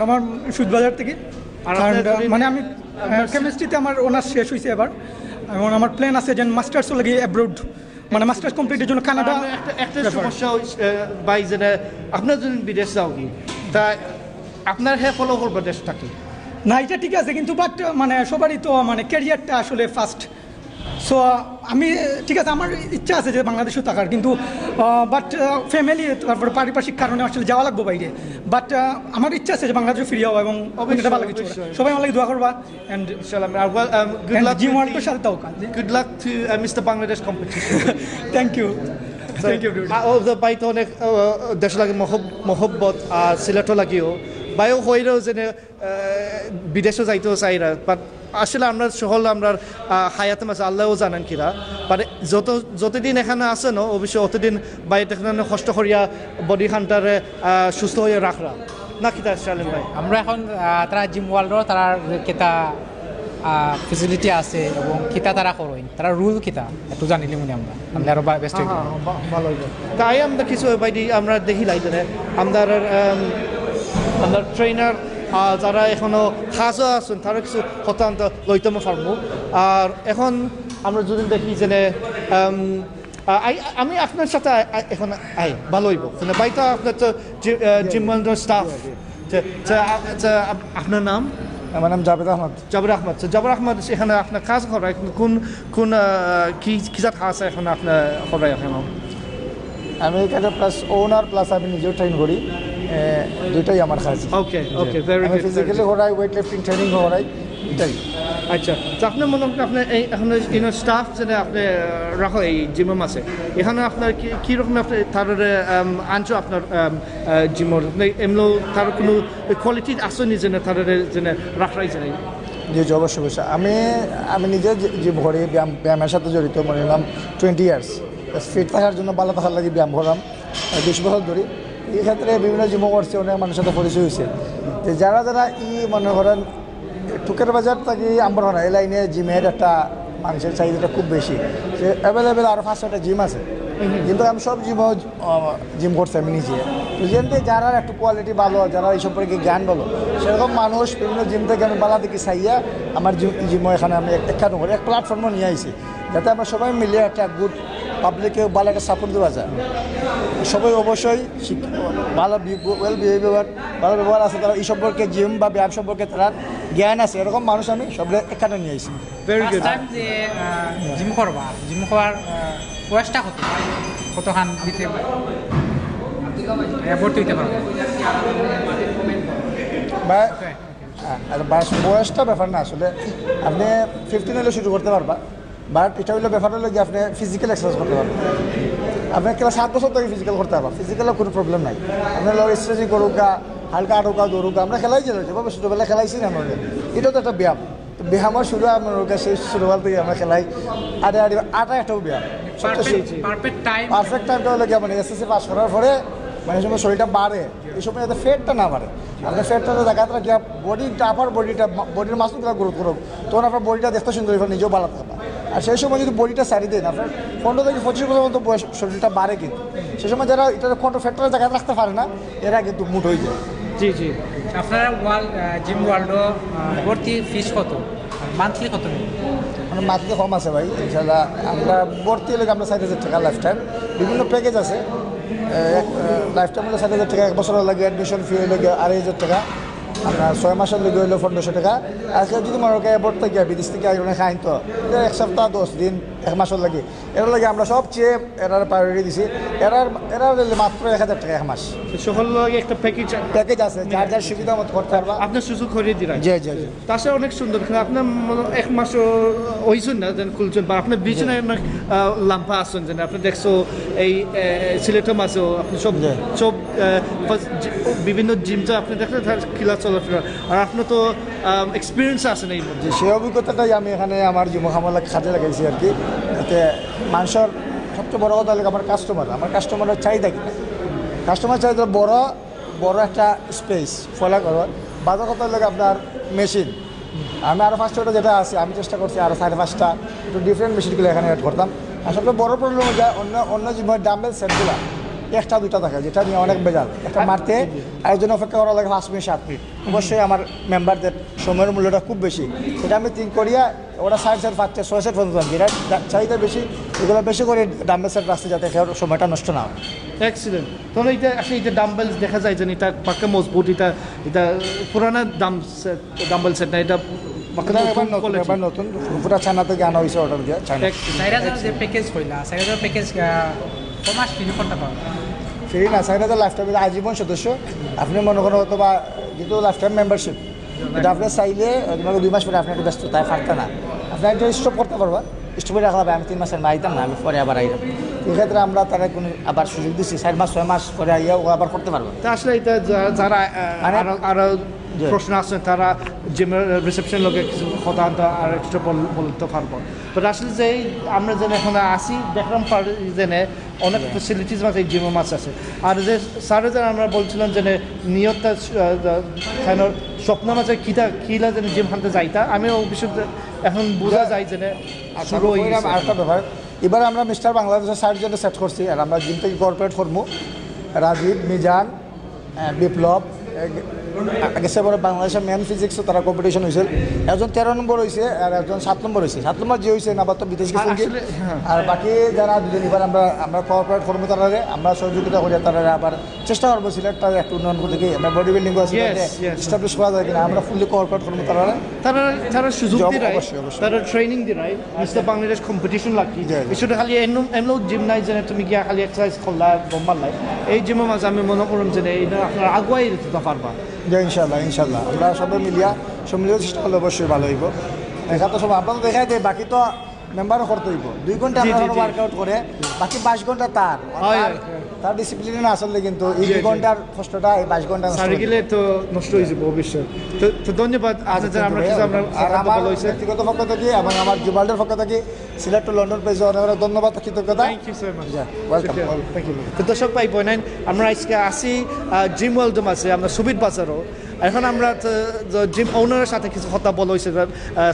আমার সুদবাজার থেকে মানে আমি কেমিস্ট্রিতে আমার অনার্স শেষ হয়েছে এবার এবং আমার প্ল্যান আছে যে মাস্টার্সও লাগে অ্যাব্রোড মানে মাস্টার্স কমপ্লিটের জন্য কানাডা একটা সমস্যা বাই যেটা আপনার যদি বিদেশ যাও কি তা আপনার ফলো করবো দেশটাকে না এটা ঠিক আছে কিন্তু বাট মানে সবারই তো মানে ক্যারিয়ারটা আসলে ফার্স্ট সো আমি ঠিক আছে, আমার ইচ্ছা আছে যে বাংলাদেশেও থাকার, কিন্তু বাট ফ্যামিলি তারপরে পারিপার্শ্বিক কারণে আসলে যাওয়া লাগবো বাইরে। বাট আমার ইচ্ছা আছে যে বাংলাদেশে ফিরে যাওয়া এবং এটা ভালো কিছু করা। সবাই আমার লাগে দোয়া করবা অ্যান্ড Good luck. জিম ওয়ার্ল্ডের সাথে থাকা। Good luck to Mr. Bangladesh competition. Thank you, thank you. বাইতো অনেক দেশ লাগে মহব্বত আর সিলেটও লাগিও বাইও হইলেও যেনে বিদেশও যাইতেও চাইরা, বাট আসলে আমরা সকল আমরা হায়াতে মাঝে আল্লাহও জানেন কিরা, বাট যতদিন এখানে আছে ন অবশ্যই অতদিন বাইরে এখানে কষ্ট করিয়া বডি খানটারে সুস্থ হয়ে রাখরা না কিতা শালিম ভাই? আমরা এখন তারা জিম ওয়ার্ল্ডও তারা কেতা ফেসিলিটি আছে এবং কিতা তারা করইন, তারা রুল কিতা একটু জানিলে মনে আমরা আরো বেস্ট হইব। ভালো হইব। তাই আমরা কিছু বাইদি আমরা দেখি লাই আমরা ট্রেনার যারা এখনো সাজা আছেন তারা কিছু হতান্ত লইতম পারবো। আর এখন আমরা যদি দেখি যে আমি আপনার সাথে এখন ভালো হইব বাইতো আপনার তো জিম স্টাফ। আপনার নাম? আমার নাম জাবেদ আহমদ। জাবির আহমদ। জাবির আহমদ এখানে আপনার কাজ করায় কোন কি জাত কাজ এখন আপনার করায় এখন? আমি এখানে প্লাস ওনার প্লাস আমি নিজেও ট্রেন করি, দুইটাই আমার কাজ। ওকে ওকে, ভেরি গুড। ফিজিক্যালি করাই, ওয়েট লিফটিং ট্রেনিং করাই, এটাই। আচ্ছা, তো আপনার মনে হয় আপনার এই এখন স্টাফ যেটা আপনি রাখো এই জিমের মাসে, এখানে আপনার কীরকম আপনি তার আনছো আপনার জিমের এমনি তার কোনো কোয়ালিটি আসেনি যেন তার যেন রাখাই যায়? জি জি, অবশ্যই অবশ্যই। আমি নিজে জিম করি, ব্যায়ামের সাথে জড়িত, মনে নিলাম 20 ইয়ার্স। ফিট থাকার জন্য ভালো থাকার লাগে ব্যায়াম করলাম 20 বছর ধরে। এই ক্ষেত্রে বিভিন্ন জিমও করছে, অনেক মানুষের সাথে পরিচয় হয়েছে। যে যারা মনে করেন টুকের বাজার থাকি আমরা এই লাইনে জিমের একটা মানুষের চাহিদাটা খুব বেশি, যে অ্যাভেলেবেল আরও 5-6টা জিম আছে, কিন্তু আমি সব জিম করছি আমি নিজে। তো যেমনি যারা একটু কোয়ালিটি ভালো, যারা এই সম্পর্কে জ্ঞান ভালো, সেরকম মানুষ বিভিন্ন জিম থেকে আমি বালা থেকে চাইয়া আমার জিমও এখানে আমি একখানো করে এক প্ল্যাটফর্মও নিয়ে আইছি, যাতে আমরা সবাই মিলে একটা গুড পাবলিকে ভালো একটা সাপোর্ট দেওয়া যায়। সবাই অবশ্যই ভালো ওয়েল বিহেভিয়ার, ভালো ব্যবহার আছে, তারা এই সম্পর্কে জিম বা ব্যায়াম সম্পর্কে তারা জ্ঞান আছে, এরকম মানুষ আমি সব একখানে নিয়ে আইছি। Very good. যে জিম করবা, জিম করার বয়সটা কতখান দিতে ভর্তি হইতে পারবো? বয়সটা ব্যাপার না, আসলে আপনি 15 হলে শুরু করতে পারবা, বাট এটা হইলে ব্যাপার হলো কি আপনি ফিজিক্যাল এক্সারসাইজ করতে পারবেন। আপনি ক্লাস 7 বছর থেকে ফিজিক্যাল করতে পারবা, ফিজিক্যালের কোনো প্রবলেম নাই। আপনার লোক স্ট্রেচিং করুকা, হালকা আটুকা দৌড়ুকা, আমরা খেলাই যেভাবে ছোটোবেলা খেলাইছি না আমাদের, এটাও তো একটা ব্যায়াম। তো ব্যায়ামের শুরু আপনার সেই ছোটোবেলা থেকে আমরা খেলাই আটা একটাও ব্যায়াম। পারফেক্ট টাইমটা হলো কি মানে এসএসসি পাস করার পরে মানে সময় শরীরটা বাড়ে, এই সময় যাতে ফ্যাটটা না বাড়ে, আপনার ফ্যাটটা দেখাতে রাখি বডিটা, আপার বডির মাসুলগুলো গ্রোথ করুক, তখন আপনার বডিটা দেখতে সুন্দর, নিজেও ভালো থাকবে। আর সেই সময় যদি বডিটা সারি দেন, আপনার 15 থেকে 25 বছর মতো বয়স শরীরটা বাড়ে, কিন্তু সেই সময় যারা এটা ফ্যাটটা দেখাতে রাখতে পারে না, এরা কিন্তু মুট হয়ে যায়। জি জি। আপনারা জিম ওয়ার্ল্ডও ভর্তি ফিস কত, মান্থলি কত? মানে মান্থলি কম আছে ভাই, ইনশাল্লাহ। আমরা ভর্তি হলে আমরা 4,000 টাকা লাইফ টাইম, বিভিন্ন প্যাকেজ আছে। লাইফ টাইম হলে 4,000 টাকা, 1 বছরের লাগে অ্যাডমিশন ফি হলে 2,500 টাকা, আপনার 6 মাসের লেগে হইলো 1500 টাকা। আজকে যদি মনে করেন এয়ারপোর্ট থেকে বিদেশ থেকে আগে খাইন, তো 1 সপ্তাহ 10 দিন 1 মাসের লাগে, এর লাগে আমরা সবচেয়ে এরার প্রায়োরিটি দিছি। এরার মাত্র 1,000 টাকা 1 মাস। সকল একটা প্যাকেজ আছে, যার যার সুবিধা মতো করতে পারবা। আপনার সুযোগ করিয়ে দিলেন। জি জি জি। তাছাড়া অনেক সুন্দর, আপনার 1 মাসও হইছেন না যেন খুলছেন, বা আপনার বিছানায় অনেক লাম্পা আসছেন যেন আপনি দেখছো এই সিলেটের মাসেও আপনি সব বিভিন্ন জিমটা আপনি দেখলেন খেলা চলাফেরা, আর আপনার তো এক্সপিরিয়েন্স আছেন এই মধ্যে। সেই অভিজ্ঞতাটাই আমি এখানে আমার জীবনখামালা কাজে লাগাইছি আর কি। যাতে মানুষের সবচেয়ে বড় কথা হলো আমার কাস্টমারের চাহিদা কি, কাস্টমার চাহিদা বড় একটা স্পেস ফলো করার। বাজার কথা হলো আপনার মেশিন, আমি আরও 5-6টা যেটা আছে, আমি চেষ্টা করছি আরও 4-5টা একটু ডিফারেন্ট মেশিনগুলো এখানে অ্যাড করতাম। আর সবচেয়ে বড় প্রবলেম হয়ে যায় অন্য জীবনের ডাম্বেল সেটগুলো 1-2টা থাকে, যেটা নিয়ে অনেক বেজাল। একটা মারতে আরেকজন অপেক্ষা করা লাগে 5 মিনিট 7 মিনিট। অবশ্যই আমার মেম্বারদের সময়ের মূল্যটা খুব বেশি, সেটা আমি থিঙ্ক করিয়া ওরা 6 সেট পাচ্ছে, 6 সেট পর্যন্ত যেটা চাহিদা বেশি, এগুলো বেশি করে ডাম্বেল সেট রাখতে, যাতে সময়টা নষ্ট না হয়। এক্সিলেন্ট। তাহলে এটা আসলে এটা ডাম্বেলস দেখা যায় যে এটা পাক্কা মজবুত, এটা পুরানা ডাম্বেল সেট না, এটা এবার নতুন quality। এবার নতুন পুরা চায়না থেকে আনা হয়েছে অর্ডার দিয়ে চায়না 4,000 যে প্যাকেজ হইলা 4,000 প্যাকেজ কমাস ফ্রি করতে পারো ফ্রি না চায়না তো লাইফ টাইম আজীবন সদস্য আপনি মনে করেন অথবা যেহেতু লাইফ টাইম মেম্বারশিপ এটা আপনি চাইলে তোমাকে 2 মাস পরে আপনি একটু ব্যস্ত তাই ফাঁকতে না আপনি একটা স্টপ করতে পারবা স্টপে রাখা হবে আমি 3 মাসের আইতাম না আমি পরে আবার আইতাম এক্ষেত্রে আমরা তারা কোনো আবার সুযোগ দিচ্ছি 4 মাস 6 মাস পরে আইয়া ও আবার করতে পারবে তা আসলে এটা যারা মানে- আরো প্রশ্ন আসছে তারা জিমের রিসেপশন লোকে কিছু কথা আনতে আর একটু বলতে পারবো বাট আসলে যে আমরা যেন এখন আসি দেখলাম জেনে অনেক ফেসিলিটিস আছে এই জিমের মাছ আছে আর যে স্যারে যেন আমরা বলছিলাম যে নিয়তটা স্বপ্ন মাঝে কিলা যেন জিম হানতে যাইতা আমি ও বিষয়ে এখন বোঝা যায় যে শুরু হয়ে গেছে। আরেকটা ব্যাপার এবার আমরা মিস্টার বাংলাদেশের 60 জনে সেট করছি আর আমরা জিম থেকে কর্পোরেট করবো রাজীব মিজান বিপ্লব গেছে বড় বাংলাদেশের মেন ফিজিক্সও তারা কম্পিটিশন হয়েছিল একজন 13 নম্বর হয়েছে আর একজন 7 নম্বর হয়েছে 7 নম্বর যে হয়েছে না তো বিদেশ গেছে আসলে, হ্যাঁ। আর বাকি যারা দুজন এবার আমরা কর্পোরেট করবো তারা আমরা সহযোগিতা করি তারা আবার চেষ্টা করবো সিলেক্টটা একটু উন্নয়ন করতে গিয়ে আমরা বডি বিল্ডিং আছে Yes, yes. এস্টাবলিশ করা যায় কিনা আমরা ফুললি কর্পোরেট করবো তারা তারা সুযোগ Job দি রায় অবশ্যই, অবশ্যই। তারা ট্রেনিং দি রায় মিস্টার বাংলাদেশ কম্পিটিশন লাগি জি, জি। বিষয়টা খালি এমন জিম নাই যে তুমি গিয়া খালি এক্সারসাইজ করলা গম্বার লাই এই জিমের মাঝে আমি মনে করুন যে এটা আপনার আগুয়াই দিতে পারবা যে ইনশাল্লাহ আমরা সবাই মিলিয়া সব মিলিয়ে চেষ্টা করলে অবশ্যই ভালো হইব দেখা তো সব আপনার দেখাই দেয় বাকি তো মেম্বারও করতে হইব 2 ঘন্টা জি, আমরা জি, জি। ওয়ার্কআউট করে বাকি 22 ঘন্টা তার হয়, তার- হয়। তার ডিসিপ্লিনে না আসলে কিন্তু এই জি, 2 জি। ঘন্টার কষ্টটা এই 22 ঘন্টা নষ্ট সারি হয়ে গেলে তো নষ্ট হয়ে যাবে অবশ্যই তো ধন্যবাদ যাবে। আপনাদের আমরা কিছু আমরা আর কথা আমার বলা হয়েছে ব্যক্তিগত পক্ষ থেকে এবং আমার জুবাল্ডের পক্ষ থেকে সিলেক্ট লন্ডন পেজে অনেক অনেক ধন্যবাদ ও কৃতজ্ঞতা thank you so much welcome thank you তো দর্শক ভাই বোনেন আমরা আজকে আসি জিম ওয়ার্ল্ডম আছে আমরা সুবিধ বাজারও এখন আমরা জিম ওনারের সাথে কিছু কথা বলা হয়েছে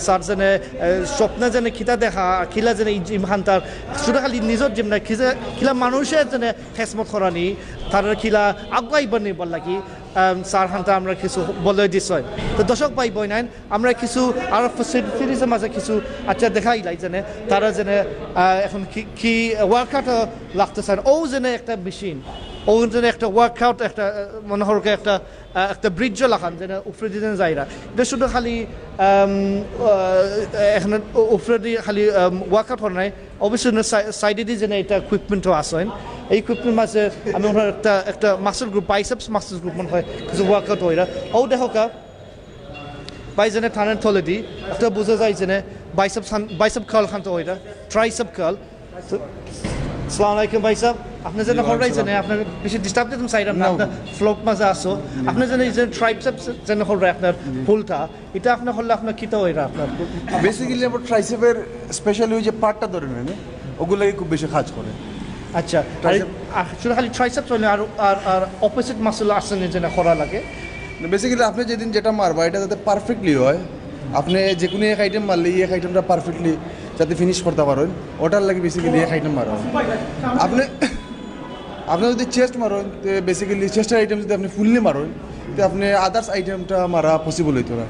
স্যার যেনে স্বপ্নে যেনে খিতা দেখা খিলা যেনে এই জিম হান্তার শুধু খালি নিজের জিম না খিলা মানুষের যেনে খেসমত করানি তার খিলা আগুয়াইবার নিবার লাগি স্যার হান্তা আমরা কিছু বলে দিছয় তো দর্শক ভাই বোনেন আমরা কিছু আর ফেসিলিটিসের মাঝে কিছু আচ্ছা দেখাই লাই যেনে তারা যেনে এখন কি ওয়ার্কআউট লাগতেছে ও যেনে একটা মেশিন ও যেন একটা ওয়ার্কআউট একটা মনে হরকে একটা ব্রিজও লাগান যেন উপরে দিতে যায়রা এটা শুধু খালি এখানে উপরে দিয়ে খালি ওয়ার্কআউট হয় নাই অবশ্যই সাইডে দিয়ে যেন এটা ইকুইপমেন্টও আসেন এই ইকুইপমেন্ট মাঝে আমি মনে হয় একটা muscle group biceps muscle group মনে হয় কিছু ওয়ার্কআউট হয় ও দেখো বাই যেনে থানের থলে দি একটা বোঝা যায় যেনে বাইসেপ কার্ল খানতে হয় ট্রাইসেপ কার্ল আসসালামু আলাইকুম ভাই সাহেব আপনি যেন হরাইছেন আপনার বেশি ডিস্টার্ব দিতাম সাইড না আপনার ফ্লোপ মাঝে আসো আপনি যেন এই যে ট্রাইসেপস যেন হরাই আপনার ফুলটা এটা আপনি হলে আপনার কিতা হইরা আপনার বেসিক্যালি আমার ট্রাইসেপের স্পেশালি ওই যে পার্টটা ধরে নেন ওগুলোকে খুব বেশি কাজ করে আচ্ছা আর শুধু খালি ট্রাইসেপস হলে আর আর অপোজিট মাসল আসেন যেন করা লাগে বেসিক্যালি আপনি যেদিন যেটা মারবা এটা যাতে পারফেক্টলি হয় আপনি যে কোনো এক আইটেম মারলে এই এক আইটেমটা পারফেক্টলি যাতে ফিনিশ করতে পারেন ওটার লাগে বেসিক্যালি এক আইটেম মারা আপনি আপনি যদি চেস্ট মারেন তো বেসিক্যালি চেস্টের আইটেম যদি আপনি ফুললি মারেন তো আপনি আদার্স আইটেমটা মারা পসিবল হইতো না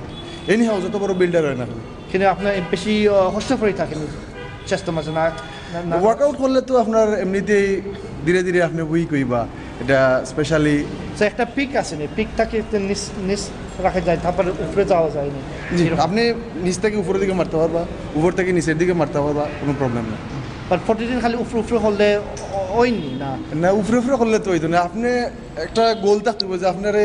এনি হাও যত বড় বিল্ডার হয় না কিন্তু আপনার বেশি হস্তফরি থাকেন চেষ্টা মাঝে না ওয়ার্কআউট করলে তো আপনার এমনিতেই ধীরে ধীরে আপনি উইক হইবা এটা স্পেশালি তো একটা পিক আছে না পিকটাকে নিচ রাখা যায় তারপরে উপরে যাওয়া যায় না আপনি নিচ থেকে উপরের দিকে মারতে পারবা উপর থেকে নিচের দিকে মারতে পারবা কোনো প্রবলেম না বাট প্রতিদিন খালি উপরে হলে ওইনি না না উপরে করলে তো হইতো না আপনি একটা গোল থাকতে হবে যে আপনারে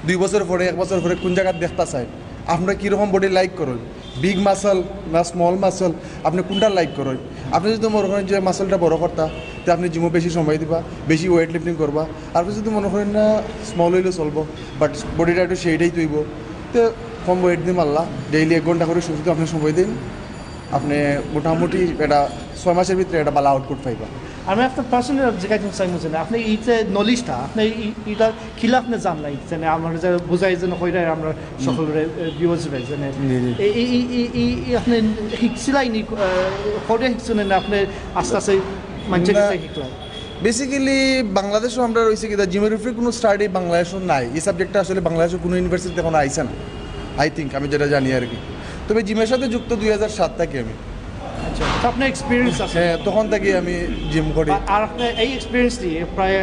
2 বছর পরে 1 বছর পরে কোন জায়গায় দেখতে চাই আপনারা কীরকম বডি লাইক করেন বিগ মাসল না স্মল মাসল আপনি কোনটা লাইক করেন আপনি যদি মনে করেন যে মাসলটা বড় করতা তো আপনি জিমও বেশি সময় দিবা বেশি ওয়েট লিফটিং করবা আর আপনি যদি মনে করেন না স্মল হইলেও চলবো বাট বডিটা একটু সেইটাই তৈব তো কম ওয়েট দিন মারলা ডেইলি 1 ঘন্টা করে শুধু আপনি সময় দিন আপনি মোটামুটি এটা 6 মাসের ভিতরে একটা ভালো আউটপুট পাইবা আমি আপনার পার্সোনাল জায়গায় চাইমু না আপনি এই যে নলেজটা আপনি এটা খিলা আপনি জানলাই যে আমার যে বুঝাই যে হইরা আমরা সকলের ভিউয়ার্স যে এই আপনি শিখছিলাই নি করে শিখছেন না আপনি আস্তে আস্তে মানুষের কাছে শিখলাম বেসিক্যালি বাংলাদেশও আমরা রয়েছে কি জিমের উপরে কোনো স্টাডি বাংলাদেশও নাই এই সাবজেক্টটা আসলে বাংলাদেশের কোনো ইউনিভার্সিটিতে এখন আইসে না আই থিঙ্ক আমি যেটা জানি আর কি তবে জিমের সাথে যুক্ত 2007 থেকে আমি আচ্ছা তো আপনার এক্সপিরিয়েন্স আছে হ্যাঁ তখন থেকে আমি জিম করি আর আপনার এই এক্সপিরিয়েন্স দিয়ে প্রায়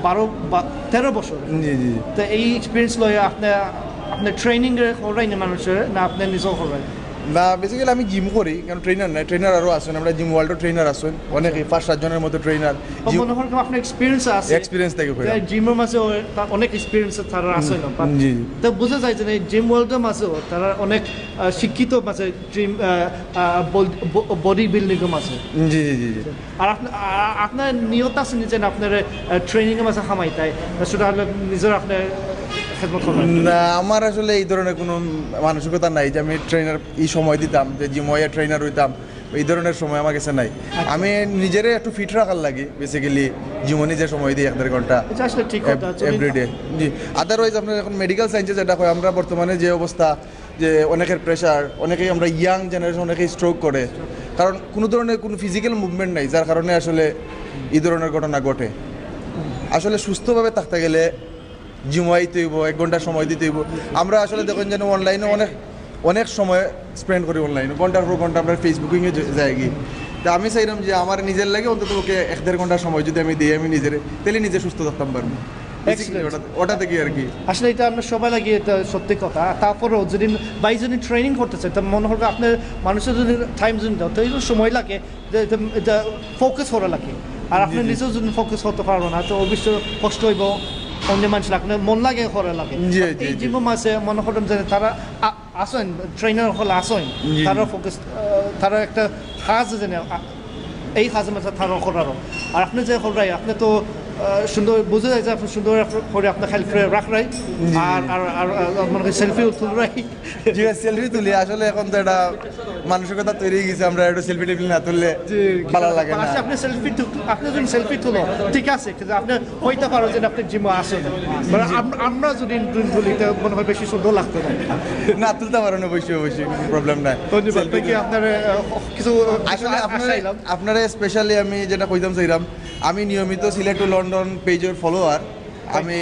12-13 বছর জি জি তো এই এক্সপিরিয়েন্স লয়ে আপনি আপনি ট্রেনিং করাই না মানুষের না আপনি নিজেও করাই? না বেসিক্যালি আমি জিম করি, কারণ ট্রেনার নাই, ট্রেনার আরও আছেন, আমরা জিম ওয়ার্ল্ডও ট্রেনার আছেন অনেকে 5-7 জনের মতো ট্রেনার। মনে হয় আপনার এক্সপিরিয়েন্স আছে, এক্সপিরিয়েন্স থেকে হয়ে জিমের মাঝে অনেক এক্সপিরিয়েন্স তারা আছে না, জি তো বোঝা যায় যে জিম ওয়ার্ল্ডের মাঝেও তারা অনেক শিক্ষিত মাঝে জিম বডি বিল্ডিংয়ের মাঝে। জি জি জি জি। আর আপনার নিয়ত আছে যে আপনার ট্রেনিংয়ের মাঝে খামাই তাই শুধু নিজের আপনার খেদমত করবেন? না আমার আসলে এই ধরনের কোনো মানসিকতা নাই যে আমি ট্রেনার সময় দিতাম, যে জিম ওয়াইয়া ট্রেনার হইতাম, এই ধরনের সময় আমার কাছে নাই। আমি নিজেরে একটু ফিট রাখার লাগে বেসিক্যালি জিমনে যে সময় দিই 1.5 ঘন্টা এটা আসলে ঠিক কথা এভরিডে। জি আদারওয়াইজ আপনার এখন মেডিকেল সায়েন্সে যেটা হয়, আমরা বর্তমানে যে অবস্থা যে অনেকের প্রেশার, অনেকেই আমরা ইয়াং জেনারেশন অনেকেই স্ট্রোক করে, কারণ কোনো ধরনের কোনো ফিজিক্যাল মুভমেন্ট নাই, যার কারণে আসলে এই ধরনের ঘটনা ঘটে। আসলে সুস্থভাবে থাকতে গেলে জিমাইতে হইব, 1 ঘন্টা সময় দিতে হইব। আমরা আসলে দেখুন যেন অনলাইনে অনেক সময় স্পেন্ড করি, অনলাইনে ঘন্টার পর ঘন্টা আমরা ফেসবুকিংয়ে যাই গিয়ে। তা আমি চাইলাম যে আমার নিজের লাগে অন্তত ওকে 1-1.5 ঘন্টা সময় যদি আমি দিই আমি নিজের, তাহলে নিজে সুস্থ থাকতাম পারবো। ওটা থেকে আর কি। আসলে এটা আমরা সবাই লাগে, এটা সত্যি কথা। তারপরেও যদি যদি ট্রেনিং করতে চাই, তা মনে হবে আপনার মানুষের যদি টাইম যদি দাও তো সময় লাগে, যে এটা ফোকাস করা লাগে। আর আপনি নিজেও যদি ফোকাস করতে পারবো না তো অবশ্যই কষ্ট হইব, অন্য মানুষ লাগলে মন লাগে করা লাগে। এই জীবন মাসে মনে করেন যে তারা আসেন ট্রেনার হলে আসেন, তারা ফোকাস, তারা একটা কাজ যেন এই কাজের মাঝে তারা করারও। আর আপনি যে করাই আপনি তো সুন্দর বুঝে যায় যে আপনি সুন্দর করে আপনার খেয়াল করে রাখরাই, আর আর আর মনে করি সেলফিও তুলরাই। জি সেলফি তুলি, আসলে এখন তো এটা মানসিকতা তৈরি হয়ে গেছে, আমরা একটু সেলফি টেলফি না তুললে ভালো লাগে না। আপনি সেলফি, আপনি যদি সেলফি তুলো ঠিক আছে, কিন্তু আপনি হইতে পারো যে আপনি জিমে আসেন, আমরা যদি তুলি তো মনে হয় বেশি সুন্দর লাগতো না। না তুলতে পারেন অবশ্যই অবশ্যই, প্রবলেম নাই। ধন্যবাদ। আপনার কিছু আসলে আপনারা স্পেশালি আমি যেটা কইতাম চাইলাম, আমি নিয়মিত সিলেট টু লন্ডন পেজের ফলোয়ার, আমি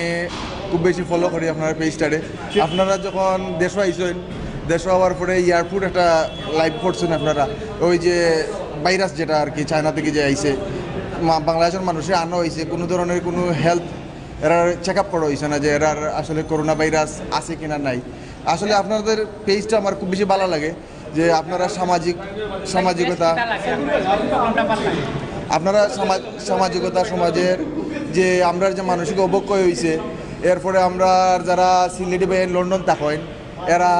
খুব বেশি ফলো করি আপনার পেজটারে। আপনারা যখন দেশে আইসেন, দেশে হওয়ার পরে এয়ারপোর্ট একটা লাইভ করছেন আপনারা, ওই যে ভাইরাস যেটা আর কি চায়না থেকে যে আইছে, বাংলাদেশের মানুষে আনা হয়েছে, কোনো ধরনের কোনো হেলথ এরার চেক আপ করা হয়েছে না যে এরার আসলে করোনা ভাইরাস আছে কিনা নাই। আসলে আপনাদের পেজটা আমার খুব বেশি ভালো লাগে, যে আপনারা সামাজিকতা, আপনারা সামাজিকতা, সমাজের যে আমরা যে মানসিক অবক্ষয় হয়েছে, এরপরে আমরা যারা সিলেটি বা লন্ডন থাকেন, এরা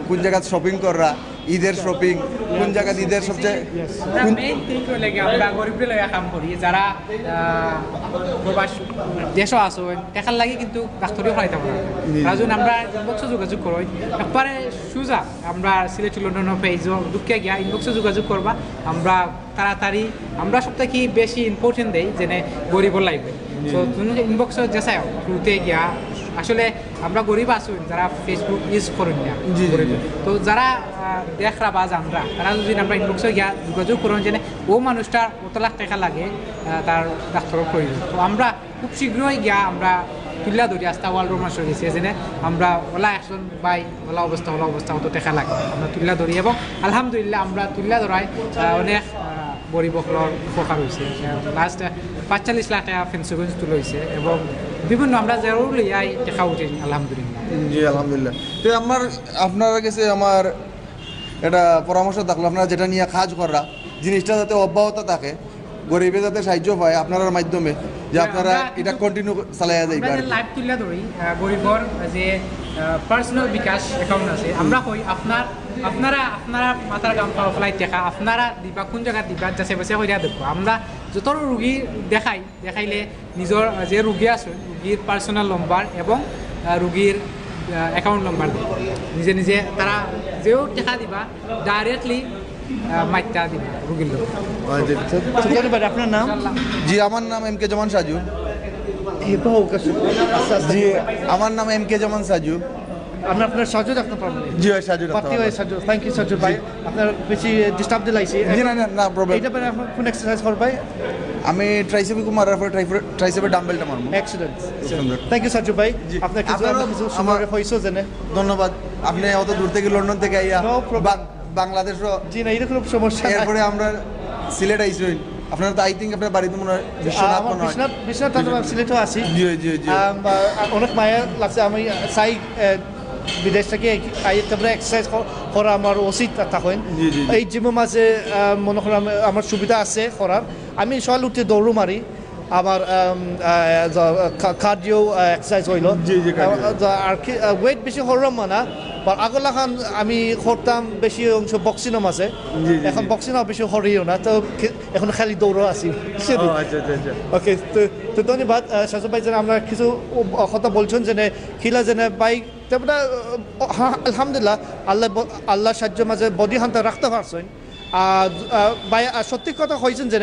কোন জায়গায় শপিং করা, ঈদের শপিং কোন জায়গায়, ঈদের সবচেয়ে আমরা গরিবদের লাগে কাম করি, যারা দেশও আসো দেখার লাগে কিন্তু ডাক্তারিও খাইতে পারে। তার জন্য আমরা ইনবক্সে যোগাযোগ করি, একবারে সুজা আমরা সিলেট লন্ডন পেজ ঢুকে গিয়া ইনবক্সে যোগাযোগ করবা। আমরা তাড়াতাড়ি, আমরা সবথেকে কি বেশি ইম্পর্টেন্ট দেই যেন গরিবর লাইফে। তো তুমি ইনবক্সে যেসাই থ্রুতে গিয়া, আসলে আমরা গরিব আছো যারা ফেসবুক ইউজ করেন না, তো যারা দেখরা বা জানরা, তারা যদি আমরা ইনবক্সে গিয়া যোগাযোগ করুন যে ও মানুষটার কত লাখ টাকা লাগে তার ডাক্তারের প্রয়োজন, তো আমরা খুব শীঘ্রই গিয়া আমরা তুল্লা ধরি। আস্তা ওয়ার্ল্ড রোমান্স হয়ে গেছে যে আমরা ওলা একজন বাই ওলা অবস্থা অত টাকা লাগে, আমরা তুল্লা ধরি। এবং আলহামদুলিল্লাহ আমরা তুল্লা ধরায় অনেক গরিব উপকার হয়েছে। লাস্ট 45 লাখ টাকা ফেন্সিগঞ্জ তুলে হয়েছে, এবং বিভিন্ন আমরা জরুরি আই দেখা উঠি আলহামদুলিল্লাহ। জি আলহামদুলিল্লাহ। তো আপনার কাছে আমার এটা পরামর্শ থাকলো, আপনারা যেটা নিয়ে কাজ করা জিনিসটা যাতে অব্যাহত থাকে, গরিবে যাতে সাহায্য পায় আপনার মাধ্যমে, যে আপনারা এটা কন্টিনিউ চালাইয়া যাইবে। লাইভ তুলে ধরি গরিবর যে পার্সোনাল বিকাশ অ্যাকাউন্ট আছে, আমরা কই আপনারা মাথার গাম পাওয়া ফ্লাইট দেখা আপনারা দিবা, কোন জায়গা দিবা যাচ্ছে বাসে হইয়া দেখবো। আমরা যত রুগী দেখাইলে নিজের যে রুগী আছে রুগীর পার্সোনাল নম্বর এবং রুগীর অ্যাকাউন্ট নম্বর নিজে নিজে তারা যেও টাকা দিবা ডাইরেক্টলি মাইটা দিবা রুগীর লোক। আপনার নাম? জি আমার নাম এম কে জামান সাজু। জি আমার নাম এম কে জামান সাজু। আপনার সাজু রাখতে পারবেন? জি ভাই সাজু রাখতে পারবেন। সাজু, থ্যাংক ইউ সাজু ভাই, আপনার বেশি ডিস্টার্ব দিলাইছি। জি না প্রবলেম। এইটা পরে আপনি কোন এক্সারসাইজ করবেন? আমি ট্রাইসেপে মারার পরে ট্রাইসেপে ডাম্বেলটা মারবো। এক্সিলেন্ট, সুন্দর। থ্যাংক ইউ সাজু ভাই, আপনার কিছু সময় হইছো জেনে ধন্যবাদ। আপনি অত দূর থেকে লন্ডন থেকে আইয়া বাংলাদেশও। জি না, এরকম সমস্যা। এরপরে আমরা সিলেট আইসই, আপনারা তো আই থিঙ্ক আপনার বাড়িতে মনে হয় বিশ্বনাথ সিলেটও আছি। জি জি জি। অনেক মায়া লাগছে, আমি চাই বিদেশ থেকে তারপরে এক্সারসাইজ করা আমার উচিত থাকেন এই জিমের মাঝে মনে করেন আমার সুবিধা আছে করার আমি সকাল উঠে দৌড় মারি আবার কার্ডিও এক্সারসাইজ হইল আর কি ওয়েট বেশি হরম না বা আগলাখান আমি করতাম বেশি অংশ বক্সিংও মাঝে এখন বক্সিংও বেশি হরিও না তো এখন খালি দৌড়ও আছি ওকে তো ধন্যবাদ শাসক ভাই যেন আমরা কিছু কথা বলছেন যে খিলা যেন বাইক তারপরে আলহামদুলিল্লাহ আল্লাহ সাহায্য মাঝে বডি হান্তা রাখতে পারছেন বাই সত্যি কথা হয়েছেন যে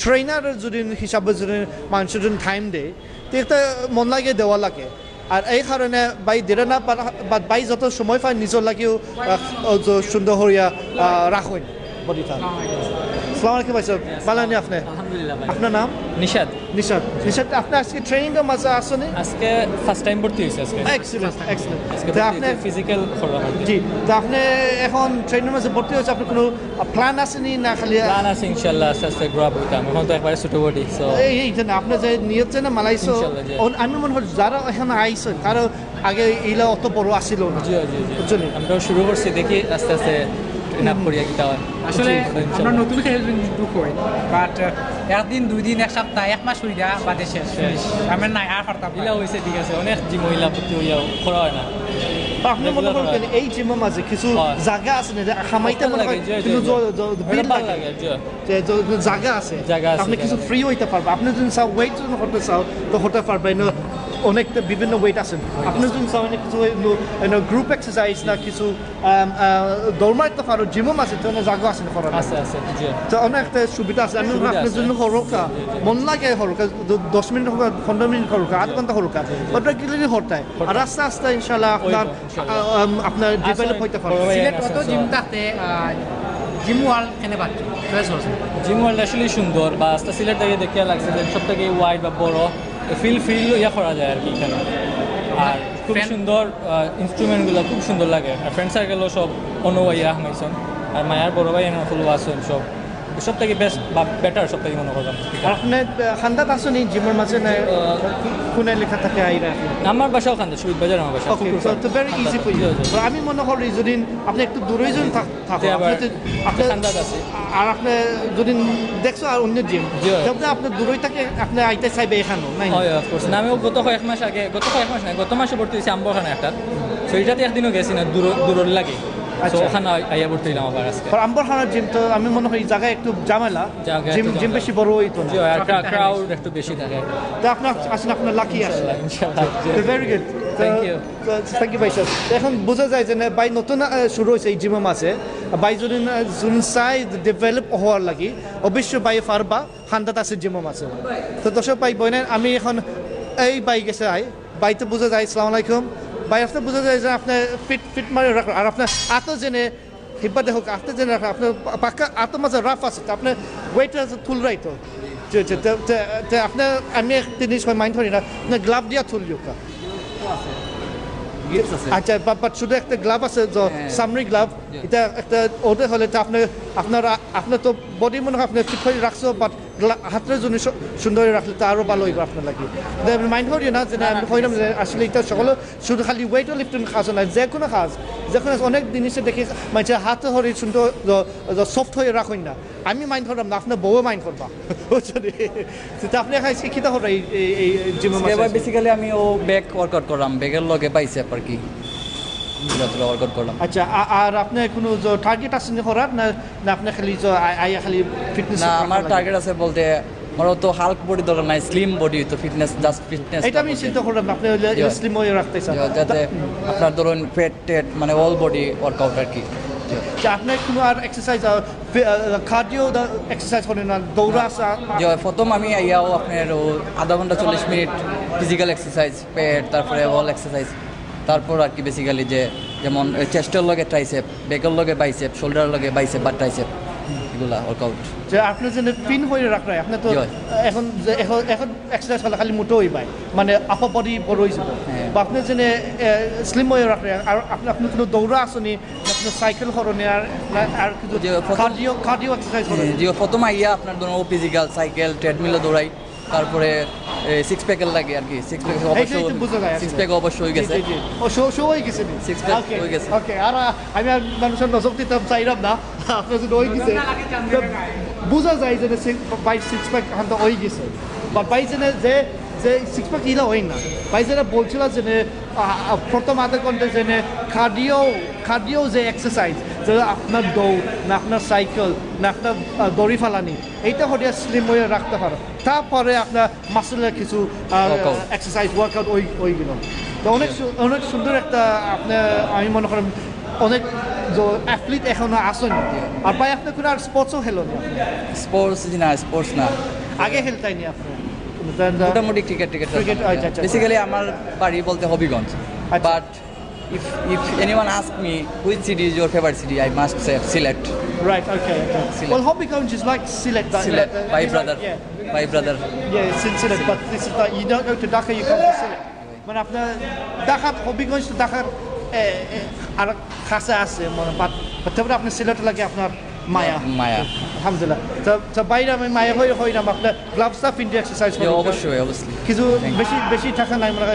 ট্রেনারের যদি হিসাবে যদি মানুষের যদি টাইম দেয় তো একটা মন লাগে দেওয়া লাগে আর এই কারণে বাই দেরে না বা বাই যত সময় পায় নিজের লাগেও সুন্দর হইয়া রাখেন বডিটা আসসালামু আলাইকুম ভাই সাহেব ভালো আছেন আপনি আলহামদুলিল্লাহ ভাই আপনার নাম নিশাদ নিশাদ আপনি আজকে ট্রেনিংয়ের মাঝে আসেন আজকে ফার্স্ট টাইম ভর্তি হয়েছে আজকে এক্সিলেন্ট আজকে তো আপনি ফিজিক্যাল করলাম আর কি জি তো আপনি এখন ট্রেনের মাঝে ভর্তি হয়েছে আপনার কোনো প্ল্যান আসেনি না খালি প্ল্যান আছে ইনশাআল্লাহ আস্তে আস্তে গ্রো আপ হইতাম এখন তো একবারে ছোট বডি সো এই যে আপনি যে নিয়ত যে না মালাইছো ইনশাআল্লাহ, জি। আমি মনে হয় যারা এখানে আইসেন কারো আগে এইলা অত বড় আসিল না জি জি জি বুঝলি আমরাও শুরু করছি দেখি আস্তে আস্তে ট্রেন আপ করিয়া কিটা হয় আসলে ইনশাআল্লাহ। আমরা নতুন খেলে দুঃখ হয় বাট একদিন 2 দিন এক সপ্তাহ 1 মাস হই যা বাদে শেষ আমি নাই আর পারতাম ইলা হয়েছে ঠিক আছে অনেক জি মহিলা ভর্তি হইয়া করা হয় না আপনি মনে করেন এই জিমের মাঝে কিছু হয়। জায়গা আছে না যে খামাইতে মনে হয় জি, জি, কিন্তু জি। ভিড় ভালো লাগে লাগে জি যে জায়গা আছে জায়গা আছে, আপনি কিছু ফ্রি হইতে পারবেন আপনি যদি চাও ওয়েট যদি করতে চাও তো হতে পারবেন অনেকটা বিভিন্ন ওয়েট আছেন আপনি যদি চাও কিছু গ্রুপ এক্সারসাইজ না কিছু দৌড় মারতে পারো জিমও আছে তো অনেক জায়গা আছে করার আছে আছে জি তো অনেকটা সুবিধা আছে আমি সুবিধা আপনার আছে। জন্য হরকা মন লাগে হরকা 10 মিনিট হোক 15 মিনিট হরকা আধ ঘন্টা হরকা ওটা গেলে হরতায় আর আস্তে আস্তে ইনশাআল্লাহ আপনার আপনার ডেভেলপ হইতে পারবে বড় সিলেট আছে, কত জিম থাকতে জিম ওয়ার্ল্ড কেনে পাচ্ছি চয়েস করছে জিম ওয়ার্ল্ড আসলে সুন্দর বা আস্তে সিলেট থেকে দেখে লাগছে যে সব থেকে ওয়াইড বা বড় ফিল ইয়া করা যায় আর কি এখানে আর খুব সুন্দর ইনস্ট্রুমেন্টগুলো খুব সুন্দর লাগে আর ফ্রেন্ড সার্কেলও সব অনুয়াইয়া হামাইছেন আর মায়ার বড় ভাই এনে ফুল আসেন সব সব থেকে বেস্ট বা বেটার সব থেকে মনে করলাম আর আপনি খান্দাত আসেনি জিমের মাঝে না কোনে লেখা থাকে আইরা আমার বাসাও খান্দা শহীদ বাজার আমার বাসা ওকে তো ভেরি ইজি ফর ইউ আমি মনে করি যদি আপনি একটু দূরে যদি থাকেন আপনি খান্দাত আছে আর আপনি যদি দেখছো আর অন্য জিম জি। যখন আপনি দূরে থাকে আপনি আইতে চাইবে এখানেও নাই হয় অফকোর্স আমিও গত কয়েক মাস আগে গত মাসে ভর্তি হয়েছি আম্বরখানা একটা তো এটাতে একদিনও গেছি না দূর লাগে আচ্ছা। ওখানে আইয়া ভর্তি হইলাম আবার আজকে আম্বরখানার জিম তো আমি মনে করি জায়গায় একটু ঝামেলা জায়গা জিম একটু জিম বেশি বড় হইতো না জি আর ক্রাউড একটু বেশি থাকে তো আপনার আসলে আপনার লাকি আছে ইনশাআল্লাহ very good Thank you. Thank you ভাই স্যার এখন বোঝা যায় যে না, ভাই নতুন শুরু হয়েছে এই জিমের মাঝে ভাই যদি চাই ডেভেলপ হওয়ার লাগি অবশ্যই ভাই পারবা হান্দাত আছে জিমের মাঝে তো দর্শক ভাই বোনের আমি এখন এই বাই গেছে বাইতে বোঝা যায় আসসালামু আলাইকুম ভাই আপনার বোঝা যায় যে আপনি ফিট মারে রাখেন আর আপনার আতো জেনে হিব্বা দেখো আতো জেনে রাখেন আপনার পাক্কা আতো মাঝে রাফ আছে তো আপনার ওয়েটটা তুল রাই তো আপনার আমি এক জিনিস মাইন্ড করি না আপনার গ্লাভ দিয়া তুলিও কা আচ্ছা বাট শুধু একটা গ্লাভ আছে যে সামরি গ্লাভ এটা একটা ওটা হলে তো আপনার তো বডি মনে হয় আপনি ফিট করে রাখছো বাট হাতের জন্য সুন্দর রাখলে তো আরও ভালো হইব আপনার লাগে মাইন্ড করি না যে আমি কইলাম যে আসলে এটা সকলে শুধু খালি ওয়েটও লিফটিং খাস না যে কোনো খাস যখন অনেক জিনিসে দেখি মানুষের হাতে হরে সুন্দর সফট হয়ে রাখুন না আমি মাইন্ড করলাম না আপনার বউ মাইন্ড করবা বুঝছেন তো আপনি এখানে শিক্ষিত হবে এই জিমের এবার বেসিক্যালি আমি ও ব্যাক ওয়ার্কআউট করলাম ব্যাগের লগে পাইছে আর কি যতটা ওয়ার্কআউট করলাম আচ্ছা আর আপনি কোনো টার্গেট আছে নি করার না না আপনি খালি আইয়া খালি ফিটনেস না আমার টার্গেট আছে বলতে আমার তো হালক বডি দরকার নাই স্লিম বডি তো ফিটনেস জাস্ট ফিটনেস এটা আমি চিন্তা করলাম আপনি স্লিম হয়ে রাখতে চান যাতে আপনার ধরুন পেট টেট মানে অল বডি ওয়ার্কআউট আর কি যে আপনি কোনো আর এক্সারসাইজ কার্ডিও এক্সারসাইজ করেন না দৌড়া যে প্রথম আমি আইয়াও আপনার ও আধা ঘন্টা 40 মিনিট ফিজিক্যাল এক্সারসাইজ পেট তারপরে অল এক্সারসাইজ তারপর আর কি বেসিক্যালি যে যেমন চেস্টের লগে ট্রাইসেপ ব্যাকের লগে বাইসেপ শোল্ডারের লগে বাইসেপ বা ট্রাইসেপ এগুলা ওয়ার্কআউট যে আপনি যে পিন হয়ে রাখলে আপনি তো এখন এখন এক্সারসাইজ করলে খালি মোটো হয়ে পায় মানে আপার বডি বড় হয়ে যাব বা আপনি যে স্লিম হয়ে রাখলে আর আপনি কোনো দৌড়া আসনি আপনি সাইকেল করনে আর কিছু কার্ডিও এক্সারসাইজ করেন যে প্রথম আইয়া আপনার ধরুন ফিজিক্যাল সাইকেল ট্রেডমিলে দৌড়াই তারপরে সিক্স প্যাকের লাগে আর কি, সিক্স প্যাক এইটাই তো বোঝা যায় আসলে। সিক্স প্যাক অবশ্যই হয়ে গেছে। ও শো হয়ে গেছে Six pack হয়ে গেছে। ওকে আর আমি আর মানুষের নজর দিতাম চাইলাম না আপনার যদি হয়ে গেছে তো বোঝা যায় যে বাই সিক্স প্যাক হান্তা হয়ে গেছে বা বাই যে যে সিক্স প্যাক ইলা হয় না বাই যেটা বলছিল যে প্রথম আধা ঘন্টা যে কার্ডিও যে এক্সারসাইজ যে আপনার দৌড় না আপনার সাইকেল না আপনার দড়ি ফালানি এইটা হয়ে স্লিম হয়ে রাখতে পারো, তারপরে আপনার মাসেলের কিছু এক্সারসাইজ ওয়ার্কআউট ওই গেল। তো অনেক সুন্দর একটা আপনার আমি মনে করেন অনেক অ্যাথলিট এখনো আসেন আর ভাই আপনি কোনো আর স্পোর্টসও খেলেন না? স্পোর্টস না, স্পোর্টস না, আগে খেলতাইনি আপনি? মোটামুটি ক্রিকেট Cricket, আচ্ছা। বেসিক্যালি আমার বাড়ি বলতে হবিগঞ্জ, আচ্ছা। But if anyone ask me which city is your favorite city, I must say Sylhet. Right, okay. Sylhet. Well, Hobbygonge is like Sylhet. Sylhet, my it's brother, like, yeah. my brother. Yeah, it's in Sylhet, but this is like, you don't go to Dhaka, you come to Sylhet. মানে আপনার ঢাকা হবিগঞ্জ তো ঢাকার আর কাছে আছে মানে তারপরে আপনি সিলেটে লাগে আপনার মায়া আলহামদুলিল্লাহ। তো বাইরে আমি মায়া হই না আপনার গ্লাভসটা পিন্ডি এক্সারসাইজ করি অবশ্যই কিছু বেশি টাকা নাই মানে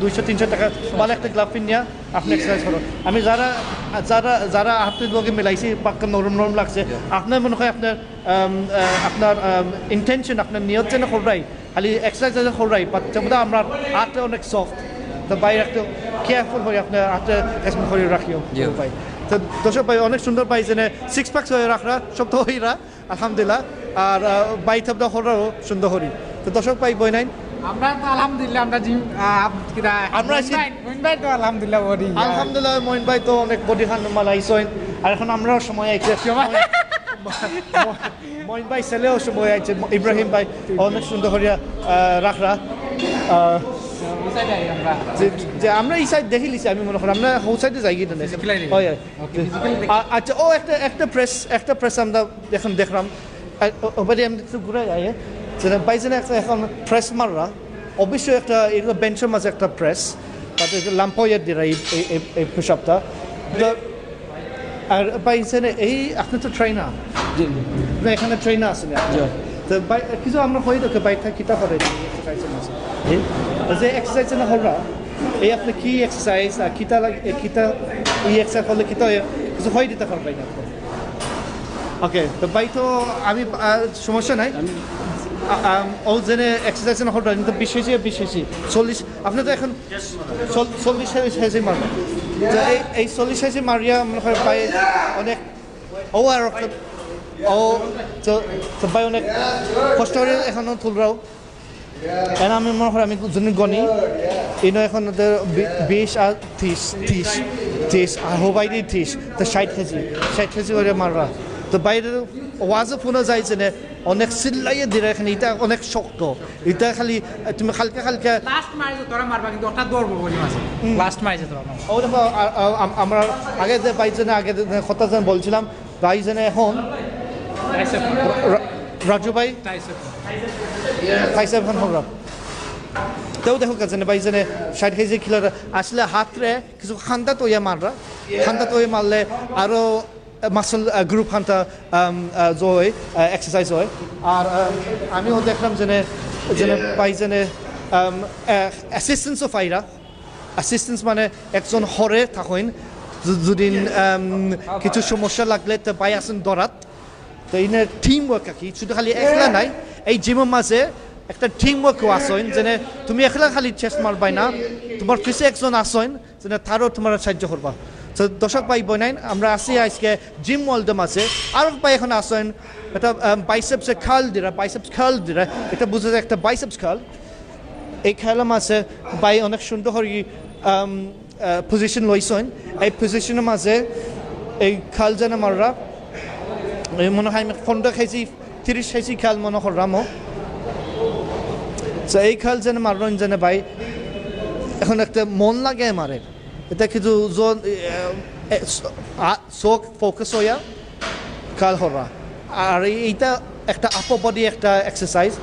200-300 টাকা ভালো একটা গ্লাভ পিন্ডিয়া আপনি এক্সারসাইজ করো। আমি যারা হাতের লগে মিলাইছি পাক্কা নরম লাগছে আপনার মনে হয় আপনার ইন্টেনশন আপনার নিয়ত যেন করাই খালি এক্সারসাইজ করাই বাচ্চা আমরা হাতটা অনেক সফট, তো বাইরে একটু কেয়ারফুল হয়ে আপনার হাতটা এক্সপ্লেন করে রাখিও ভাই। তো দর্শক ভাই অনেক সুন্দর পাই যে সিক্স প্যাক্স হয়ে রাখরা সব তো হইরা আলহামদুলিল্লাহ, আর বাই থাবটা হরাও সুন্দর হরি। তো দর্শক ভাই বই নাই আমরা তো আলহামদুলিল্লাহ আমরা জিম আমরা ভাই তো আলহামদুলিল্লাহ বডি আলহামদুলিল্লাহ মইন ভাই তো অনেক বডি খান মালাইছেন আর এখন আমরাও সময় আইছে মইন ভাই ছেলেও সময় আইছে, ইব্রাহিম ভাই অনেক সুন্দর হরিয়া রাখরা যে আমরা এই সাইড দেখে লিছি আমি মনে করি আমরা হো সাইডে যাই গিয়ে আচ্ছা ও একটা প্রেস আমরা এখন দেখলাম ওবারে আমি একটু ঘুরে যাই যে বাইজনে একটা এখন প্রেস মাররা অবশ্যই একটা এগুলো বেঞ্চের মাঝে একটা প্রেস তাতে লাম্পয়ের দিরা এই পুশ-আপটা আর বাইজনে এই আপনি তো ট্রেনার এখানে ট্রেনার আছেন তো কিছু আমরা হয়ে দেখে বাইকটা কিতা করে এক্সারসাইজের মাঝে যে এক্সারসাইজ না হল এই আপনি কি এক্সারসাইজ আর কিতা এই এক্সারসাইজ করলে কিতা কিছু হয়ে দিতে পারবেন না। ওকে তো ভাই তো আমি সমস্যা নাই ও জেনে এক্সারসাইজ না হল কিন্তু বেশি 40 আপনি তো এখন 40 হেজি মারবেন, তো এই 40 হেজি মারিয়া মনে হয় ভাই অনেক ও আর তো ভাই অনেক কষ্ট করে এখনও তুলরাও এখন আমি মনে করি আমি যদি গণি এনে এখন 20 আর 30 আর হবাই 30 তো 60 কেজি করে মাররা। তো বাইরে ওয়াজও ফোনা যায় যে অনেক চিল্লাইয়ে দিলে এখানে এটা অনেক শক্ত, এটা খালি তুমি হালকা লাস্ট মাইজে তোরা মারবা কিন্তু ওটা দৌড়বো বলি মাসে লাস্ট মাইজে তোরা ও দেখো আমরা আগে যে বাইজনে আগে কথা যেন বলছিলাম বাইজনে এখন রাজু ভাই টাইসেপ এখন হরা তেও দেখো কাজে বাইজনে 60 কেজি খেলার আসলে হাতরে কিছু খান্দা তৈয়া মারলে আরও মাসল গ্রুপ খান্তা হয় এক্সারসাইজ হয়। আর আমিও দেখলাম যেনে বাইজনে অ্যাসিস্ট্যান্সও পাইরা অ্যাসিস্ট্যান্স মানে একজন হরে থাকেন যদি কিছু সমস্যা লাগলে তো পাই আসেন দরাত, তো এই টিম ওয়ার্ক আর কি শুধু খালি একলা নাই এই জিমের মাঝে একটা টিম ওয়ার্কও আসেন যেনে তুমি একলা খালি চেস্ট মারবাই না তোমার পিছিয়ে একজন আসেন যেনে তারও তোমার সাহায্য করবা। তো দর্শক ভাই বোনাইন আমরা আসি আজকে জিম ওয়ার্ল্ডের মাঝে আরও ভাই এখন আসেন একটা বাইসেপসে খাল দিরা এটা বুঝা যায় একটা বাইসেপস খাল, এই খেলার মাঝে ভাই অনেক সুন্দর করে পজিশন লইছেন, এই পজিশনের মাঝে এই খাল যেন মাররা মনে হয় 15 কেজি 30 কেজি খাল মনে করলামও, তো এই খাল যেন মারলেন যেন ভাই এখন একটা মন লাগে মারে এটা কিছু চোখ ফোকাস হইয়া খাল হরা আর এইটা একটা আপার বডি একটা এক্সারসাইজ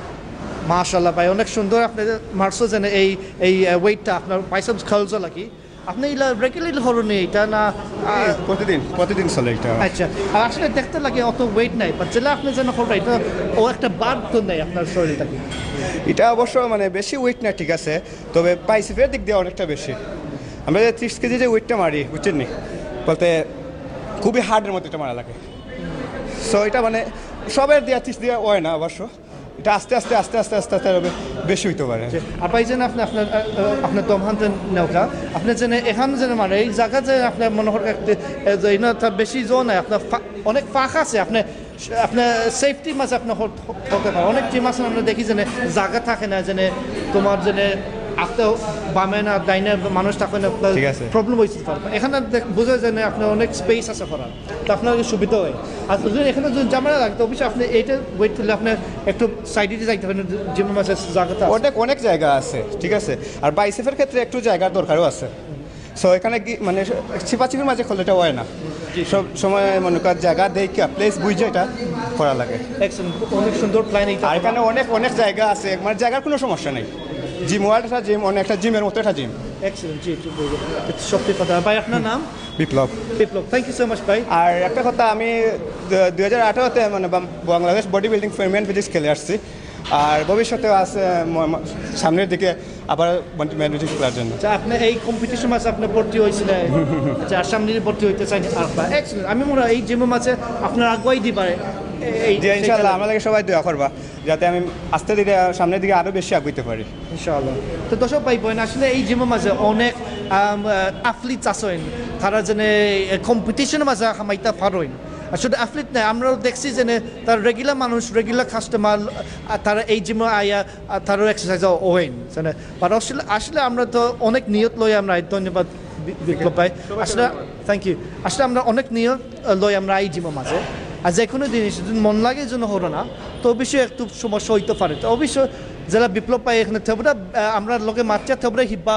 মাশাআল্লাহ ভাই অনেক সুন্দর আপনি মারছো যেন এই ওয়েটটা আপনার বাইসেপস কার্লসও লাগি আপনি রেগুলারলি হরনি এটা না প্রতিদিন চলে এটা। আচ্ছা, আর আসলে দেখতে লাগে অত ওয়েট নাই, বাট যেটা আপনি যেন হরটা এটা ও একটা বার তো নেই আপনার শরীরটাকে। এটা অবশ্য মানে বেশি ওয়েট না, ঠিক আছে, তবে বাইসেপের দিক দিয়ে অনেকটা বেশি। আমরা যে 30 কেজি যে ওয়েটটা মারি, বুঝছেন নি, বলতে খুবই হার্ডের মতো এটা মারা লাগে। সো এটা মানে সবের দিয়া 30 দিয়ে হয় না অবশ্য, এটা আস্তে আস্তে আস্তে আস্তে আস্তে আস্তে হবে বেশি হইতে পারে। আর পাই যেন আপনি আপনার আপনার দমহান্তেন নেওয়া আপনি যেন এখানে যেন মানে এই জায়গা যে আপনার মনে হয় তার বেশি জোর নাই, আপনার অনেক ফাঁক আছে, আপনি আপনার সেফটি মাঝে আপনার হতে পারে। অনেক টিম আছে আমরা দেখি যেন জায়গা থাকে না, যেন তোমার যেন আপনি বামে না ডাইনে মানুষ থাকে না, প্রবলেম হয়েছে। এখানে বোঝা যায় না আপনার অনেক স্পেস আছে করার, তো আপনার সুবিধা হয়। আর যদি এখানে যদি জামানা লাগতো অবশ্যই আপনি এইটা ওয়েট তুললে আপনি একটু সাইডে যাইতে পারেন, জিমের মাঝে জায়গাটা অনেক জায়গা আছে, ঠিক আছে। আর বাইসেপের ক্ষেত্রে একটু জায়গার দরকারও আছে। সো এখানে কি মানে ছিপাছিপির মাঝে খোলাটা হয় না, সব সময় মনে কর জায়গা দেখে প্লেস বুঝে এটা করা লাগে। অনেক সুন্দর প্ল্যান। আর এখানে অনেক জায়গা আছে, মানে জায়গার কোনো সমস্যা নেই। জিম ওয়ার্ল্ড একটা জিম, অনেকটা জিমের মতো একটা জিম। এক্সেলেন্ট, জি সত্যি কথা। ভাই আপনার নাম? বিপ্লব। থ্যাংক ইউ সো মাচ ভাই। আর একটা কথা, আমি 2018-তে মানে Bangladesh body building female physics খেলে আসছি, আর ভবিষ্যতে আছে সামনের দিকে আবার ম্যান ফিজিক্স খেলার জন্য। আচ্ছা, আপনি এই কম্পিটিশন মাঝে আপনি ভর্তি হয়েছিলেন? আচ্ছা, আর সামনে ভর্তি হইতে চাই? এক্সেলেন্ট। আমি মনে হয় এই জিমের মাঝে আপনার আগুয়াই দিই পারে। যে ইনশাআল্লাহ আমাদেরকে সবাই দোয়া করবা যাতে আমি আস্তে ধীরে সামনের দিকে আরও বেশি আগাইতে পারি ইনশাআল্লাহ। তো দর্শক ভাই বোন, আসলে এই জিমের মাঝে অনেক অ্যাথলিটস আছেন, তারা যেন কম্পিটিশনের মাঝে খামাইতে পারেন। আসলে অ্যাথলিট নাই, আমরাও দেখছি যে তার রেগুলার মানুষ, রেগুলার কাস্টমার, তারা এই জিমে আয়া তারও এক্সারসাইজ ওয়েন জানে। বাট আসলে আমরা তো অনেক নিয়ত লই আমরা। ধন্যবাদ বিপ্লব ভাই, আসলে থ্যাংক ইউ। আসলে আমরা অনেক নিয়ত লই আমরা এই জিমের মাঝে, আর যে কোনো জিনিস যদি মন লাগে জন্য হলো না তো অবশ্যই একটু সমস্যা হইতে পারে। তো অবশ্যই যারা বিপ্লব পাই এখানে থেবরা আমরা লোকে মাত্রা থেবরা হিব্বা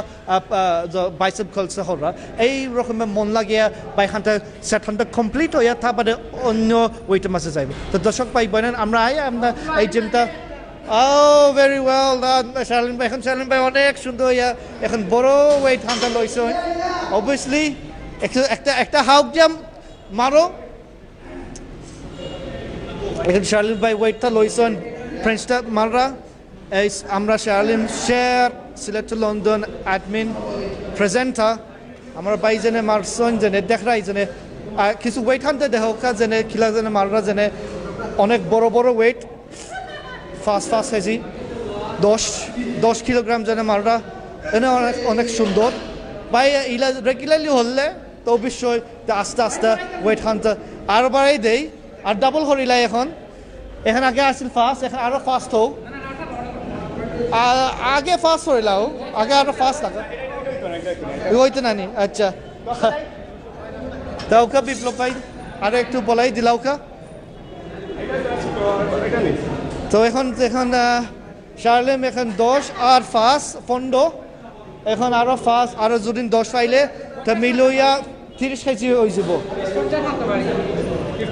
বাইসেপ খলসে হরা এই রকমের মন লাগিয়া বাইখানটা সেটখানটা কমপ্লিট হইয়া তারপরে অন্য ওইটার মাঝে যাইব। তো দর্শক পাই বলেন আমরা আমরা এই জিমটা ভেরি ওয়েল শালিন ভাই। এখন শালিন ভাই অনেক সুন্দর হইয়া এখন বড় ওয়েট হানটা লইছে। অবভিয়াসলি একটা হাউক জাম্প মারো। এখন শার্লিন ভাই ওয়েটটা লইছেন, ফ্রেঞ্চটা মাররা। এই আমরা Sharlin share Sylhet to London admin presenter আমার ভাই জেনে মারছেন জেনে দেখরাই জেনে কিছু ওয়েট হানতে দেখা জেনে খিলা জেনে মাররা জেনে অনেক বড় বড় ওয়েট ফার্স্ট কেজি 10 কিলোগ্রাম জেনে মাররা এনে অনেক সুন্দর ভাই। ইলা রেগুলারলি হলে তো অবশ্যই আস্তে আস্তে ওয়েট হানতে আরও বাড়াই দেই। আর ডাবল হরিলাই এখন আগে আসছিল ফার্স্ট, এখন আরো ফার্স্ট হোক। আগে ফার্স্ট হরিলাও, আগে আরো ফার্স্ট লাগা হইতে নানি। আচ্ছা দাউকা বিপ্লব ভাই আরো একটু বলাই দিলাউকা। তো এখন শার্লেম এখন 10 আর ফার্স্ট 15, এখন আরো ফার্স্ট আরো যদি 10 পাইলে তো মিলইয়া 30 কেজি হয়ে যাব।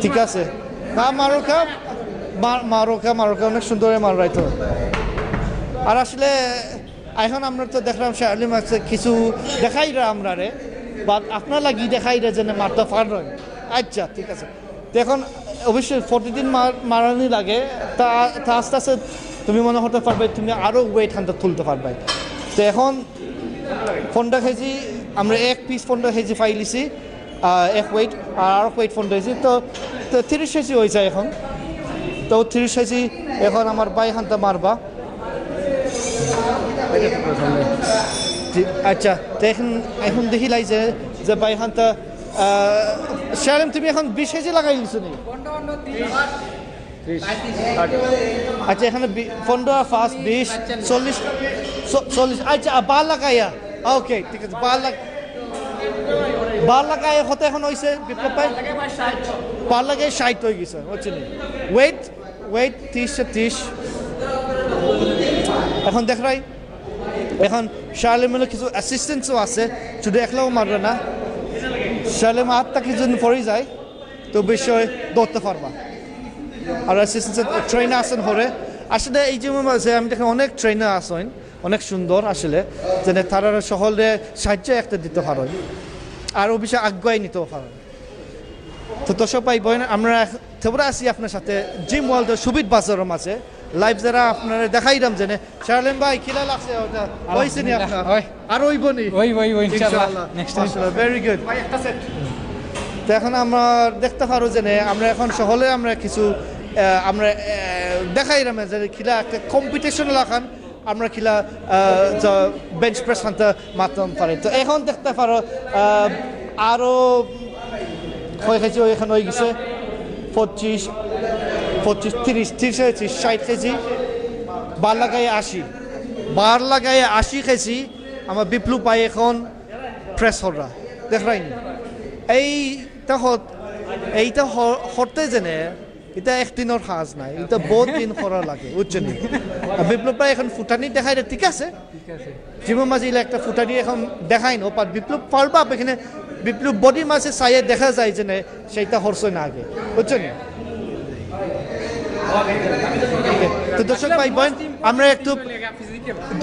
ঠিক আছে না মারোকা অনেক সুন্দর মারাই তো। আর আসলে এখন আমরা তো দেখলাম শার্লিম আছে কিছু দেখাই রা আমরা রে, বাট আপনার লাগি দেখাই রে যেন মারতে পারেন। আচ্ছা ঠিক আছে। তো এখন অবশ্যই 40 দিন মারানি লাগে, তা আস্তে আস্তে তুমি মনে হতে পারবে তুমি আরও ওয়েট হানটা তুলতে পারবে। তো এখন 15 কেজি আমরা এক পিস 15 কেজি পাইলিছি এক ওয়েট, আর ওয়েট 15 কেজি তো 30 কেজি হয়ে যায় এখন। তো 30 কেজি এখন আমার বাই হানটা মারবা। আচ্ছা তো এখন দেখিলাই যে বাই হানটা শালিম তুমি এখন 20 কেজি লাগাই নিছো নি? আচ্ছা এখানে 15 ফার্স্ট 20 40। আচ্ছা বাল লাগাইয়া ওকে ঠিক আছে। বাল লাগাই হতে এখন হয়েছে বিপ্লব ভাই বাল লাগাই 60 হয়ে গেছে হচ্ছে নি। ওয়েট 30 এখন দেখ রাই। এখন শার্লেমের কিছু অ্যাসিস্ট্যান্টসও আছে, শুধু একলাও মারবে না। শার্লেম হাতটা কিছু পড়ে যায় তো বিষয় ধরতে পারবা। আর অ্যাসিস্ট্যান্ট ট্রেনার আসেন হরে আসলে এই যে আমি দেখি অনেক ট্রেনার আসেন অনেক সুন্দর আসলে যেন তারা সকলে সাহায্য একটা দিতে পারেন আরও বেশি আগুয়াই নিতেও পারেন। তো দর্শক ভাই বোন আমরা থবরা আছি আপনার সাথে জিম ওয়ার্ল্ডের সুবিধ বাজারের মাঝে লাইভ যারা আপনারা দেখাইলাম জেনে শারলেন ভাই কিলা লাগছে ওটা হইছে নি আপনার আর ওই বনি ওই ইনশাআল্লাহ নেক্সট টাইম ভেরি গুড ভাই একটা সেট। তো এখন আমরা দেখতে পারো যে আমরা এখন সকলে আমরা কিছু আমরা দেখাইলাম যে কিলা একটা কম্পিটিশন লাগান আমরা কিলা বেঞ্চ প্রেস হানতে মারতাম পারি। তো এখন দেখতে পারো আরও হয়ে গেছে এখানে হয়ে গেছে 25, 30, 60 কেজি, বার লাগায় 80 কেজি আমার বিপ্লব পাই এখন প্রেস হররা দেখরাইনি এইটা হরতে জেনে এটা একদিনের কাজ নাই, এটা বহুত দিন করা লাগে বুঝছেন। বিপ্লব ভাই এখন ফুটানি দেখাই ঠিক আছে জিমের মাঝে একটা ফুটানি এখন দেখাই নো পার বিপ্লব পারবা এখানে বিপ্লব বডি মাঝে চাইয়ে দেখা যায় যে সেইটা হরছে না আগে বুঝছেন। তো দর্শক ভাই বোন আমরা একটু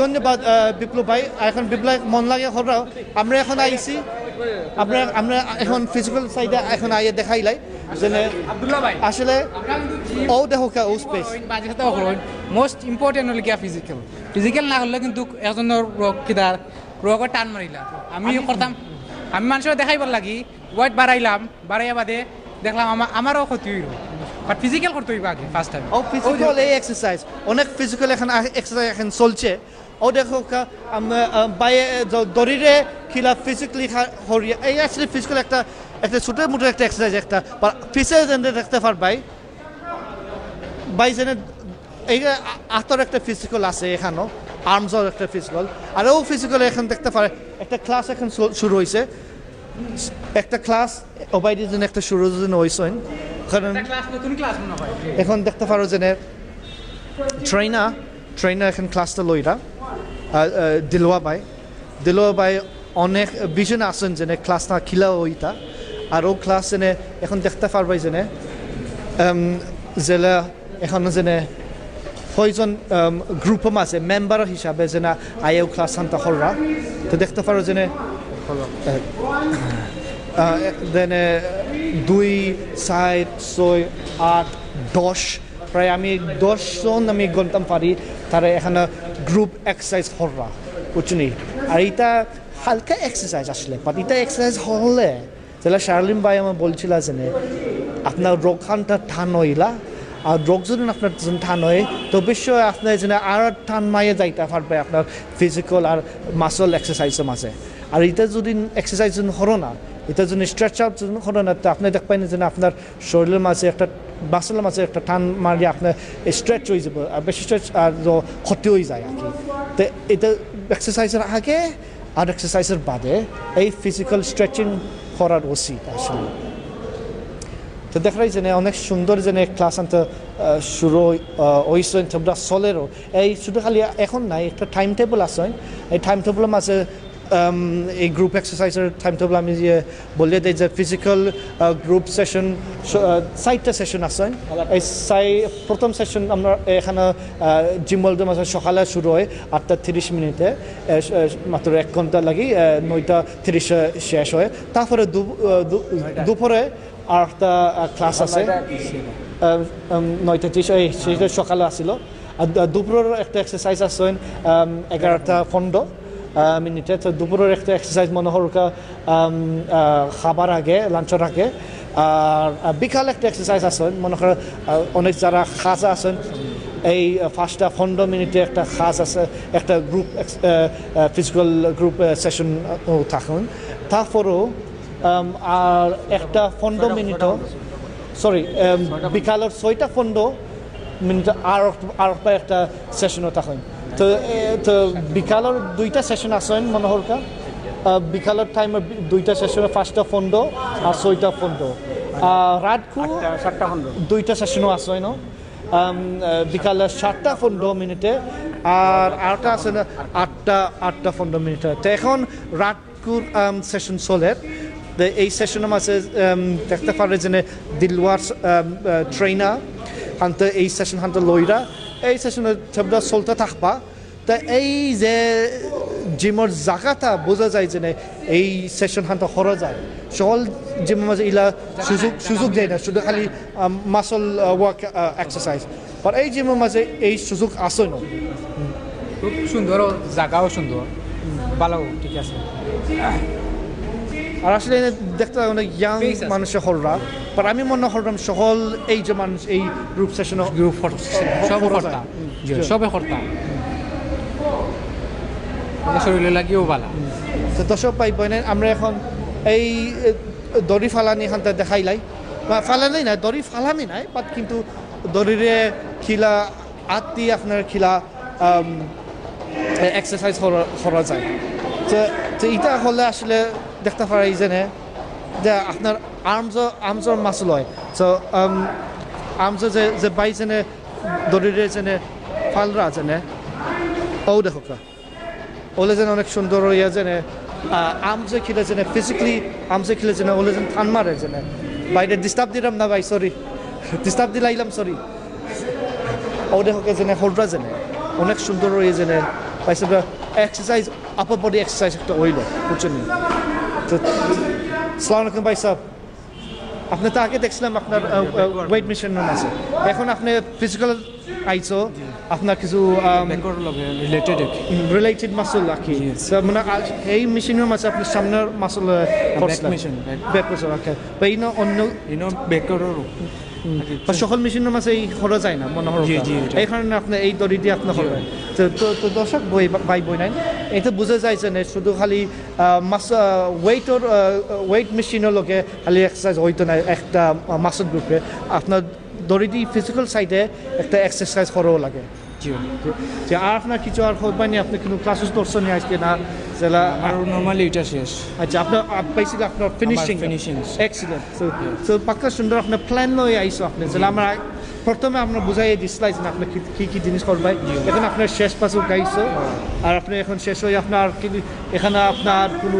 ধন্যবাদ বিপ্লব ভাই। এখন বিপ্লব মন লাগে হরাও আমরা এখন আইছি আমরা এখন ফিজিক্যাল সাইডে এখন আইয়ে দেখাইলাই যে আসলে ও দেখো ও স্পেস মোস্ট ইম্পর্টেন্ট হল গিয়া ফিজিক্যাল না হলে কিন্তু এজনের রোগের টান মারিলা আমি করতাম আমি মানুষের দেখাইবার লাগি ওয়েট বাড়াইয়া বাদে দেখলাম আমারও ক্ষতি হইল বাট ফিজিক্যাল করতে হইব আগে ফার্স্ট টাইম। ও ফিজিক্যাল এই এক্সারসাইজ অনেক ফিজিক্যাল এখন এক্সারসাইজ এখন চলছে ও দেখো বাইরে দড়িরে খিলা ফিজিক্যালি হরিয়া এই আসলে ফিজিক্যাল একটা ছোটো মোটো একটা এক্সারসাইজ একটা পিছে যেন দেখতে পারবাই বাই যেন এই আতর একটা ফিজিক্যাল আছে এখানেও আর্মসর একটা ফিজিক্যাল আর ও ফিজিক্যাল এখন দেখতে পারে একটা ক্লাস এখন শুরু হয়েছে একটা ক্লাস ওবাইডির জন্য একটা শুরু হয়েছে কারণ এখন দেখতে পারো যে ট্রেনার এখন ক্লাসটা লইরা দিলওয়া বাই অনেক বিজন আছেন যে ক্লাসটা খিলা ওইটা আর ও ক্লাস যেনে এখন দেখতে পারবাই যে জেলা এখন যে কয়জন গ্রুপের মাঝে মেম্বার হিসাবে যে আইও ক্লাস আনতে হররা তো দেখতে পারো যে দেনে 2, 4, 6, 8, 10 প্রায় আমি 10 জন আমি গণতাম পারি তারা এখানে গ্রুপ এক্সারসাইজ হররা বুঝছি। আর এটা হালকা এক্সারসাইজ আসলে বাট এটা এক্সারসাইজ হলে যেটা শারলিন ভাই আমার বলছিল যে আপনার রোগ খানটা ঠান হইলা আর রোগ যদি আপনার ঠান হয় তো অবশ্যই আপনার যেন আর ঠান মাইয়ে যাইতে পারবে আপনার ফিজিক্যাল আর মাসল এক্সারসাইজের মাঝে। আর এটা যদি এক্সারসাইজ হরো না এটা যদি স্ট্রেচ আউট হরো না তো আপনি দেখবেন যে আপনার শরীরের মাঝে একটা মাসলের মাঝে একটা টান মারিয়ে আপনার স্ট্রেচ হয়ে যাবে আর বেশি স্ট্রেচ আর ক্ষতি হয়ে যায় আর কি। তো এটা এক্সারসাইজের আগে আর এক্সারসাইজের বাদে এই ফিজিক্যাল স্ট্রেচিং করার উচিত আসলে। তো দেখাই যে অনেক সুন্দর যে ক্লাস আনতে শুরু হয়েছে তোমরা চলেরও এই শুধু খালি এখন নাই একটা টাইম টেবল আছে এই টাইম টেবলের মাঝে এই গ্রুপ এক্সারসাইজের টাইম টেবল আমি যে বলিয়ে দিই যে ফিজিক্যাল গ্রুপ সেশন 4টা সেশন আছে এই প্রথম সেশন আমরা এখানে জিম ওয়ার্ল্ডের মাঝে সকালে শুরু হয় 8:30 মিনিটে মাত্র 1 ঘন্টা লাগি 9:30 শেষ হয়। তারপরে দুপুরে আর একটা ক্লাস আছে 9:30 সেটা সকালে আসছিল আর দুপুরের একটা এক্সারসাইজ আছে 11:15 মিনিটে। তো দুপুরের একটা এক্সারসাইজ মনে হরকা খাবার আগে লাঞ্চের আগে আর বিকালে একটা এক্সারসাইজ আছে মনে করেন অনেক যারা খাজা আছেন এই 5-15 মিনিটে একটা খাস আছে একটা গ্রুপ ফিজিক্যাল গ্রুপ সেশন থাকুন। তারপরেও আর একটা 15 মিনিটও বিকালের 6:15 মিনিট আর একটা সেশনও থাকুন। তো বিকালের 2টা সেশন আসেন মনে হরকা বিকালের টাইমে 2টা সেশনে 5:15 আর 6:15 রাতকু 2টা সেশনও আসেন বিকালে 7:15 মিনিটে আর আরেকটা আছে 8:15 মিনিটে। তো এখন রাতকুর সেশন চলে এই সেশনের মাঝে দেখতে পারে যে দিলওয়ার ট্রেনার হানতে এই সেশন হানতে লইরা এই সেশনে সবটা চলতে থাকবা তা এই যে জিমৰ জাগাটা বোঝা যায় যে এই সেশন হান্তা করা যায় সকল জিমের মাঝে ইলা সুযোগ দেয় না শুধু খালি মাসল ওয়ার্ক এক্সারসাইজ আর এই জিমের মাঝে এই সুযোগ আসে না খুব সুন্দর জায়গাও সুন্দর ভালো ঠিক আছে আর আসলে দেখতে অনেক ইয়াং মানুষের হলরা বাট আমি মনে করলাম সকল এই যে মানুষ এই গ্রুপ সেশন গ্রুপ সব করতাম সবে করতাম শরীরে লাগিও ভালো তো দর্শক ভাই বোনের আমরা এখন এই দড়ি ফালানি খানটা দেখাইলাই বা ফালানি নাই দড়ি ফালানি নাই বাট কিন্তু দড়িরে খিলা আত্মি আপনার খিলা এক্সারসাইজ করা যায় তো এটা হলে আসলে দেখতে পারি যে আপনার আর্মসর মাসল হয় তো আর্মসর যে বাই যেনে দড়িরে যেনে ফালরা যেনে ও দেখো ওলে যেন অনেক সুন্দর ইয়ে যেনে আমজে খেলে যেনে ফিজিক্যালি আমজে খেলে যেনে ওলে যেন টান মারে যেনে বাইরে ডিস্টার্ব দিলাম না ভাই সরি ডিস্টার্ব দিলাইলাম সরি ও দেখোকে যেনে হলরা যেনে অনেক সুন্দর ইয়ে যেনে পাইছে এক্সারসাইজ আপার বডি এক্সারসাইজ একটা হইল বুঝছেন তো সালাম আলাইকুম ভাই সাহেব আপনি তো আগে দেখছিলাম আপনার ওয়েট মেশিনের আছে এখন আপনি ফিজিক্যাল আইছো আপনার কিছু রিলেটেড মাসল রাখি মানে এই মেশিনের মাঝে আপনি সামনের মাসল ব্যাক মেশিন রাখে বা ইনো অন্য বা সকল মেশিনের মাঝে এই করা যায় না মনে হয় এই কারণে আপনি এই দড়ি দিয়ে আপনি করবেন তো দর্শক ভাই বই নাই এটা বোঝা যায় যে শুধু খালি ওয়েট মেশিনের লগে খালি এক্সারসাইজ হইতো না একটা মাসল গ্রুপে আপনার দড়ি দিয়ে ফিজিক্যাল সাইডে একটা এক্সারসাইজ করাও লাগে যে আর আপনার কিছু আর হইবানি আপনি কিন্তু ক্লাসেস দর্শন নিয়ে আজকে না যেটা আর নর্মালি এটা শেষ আচ্ছা আপনার বেসিক্যালি আপনার ফিনিশিং এক্সিলেন্ট তো পাক্কা সুন্দর আপনার প্ল্যান লয়ে আইসো আপনি যেটা আমরা প্রথমে আমরা বুঝাই দিছিলাই যে আপনি কি জিনিস করবেন এখন আপনার শেষ পাশে গাইছো আর আপনি এখন শেষ হয়ে আপনার এখানে আপনার কোনো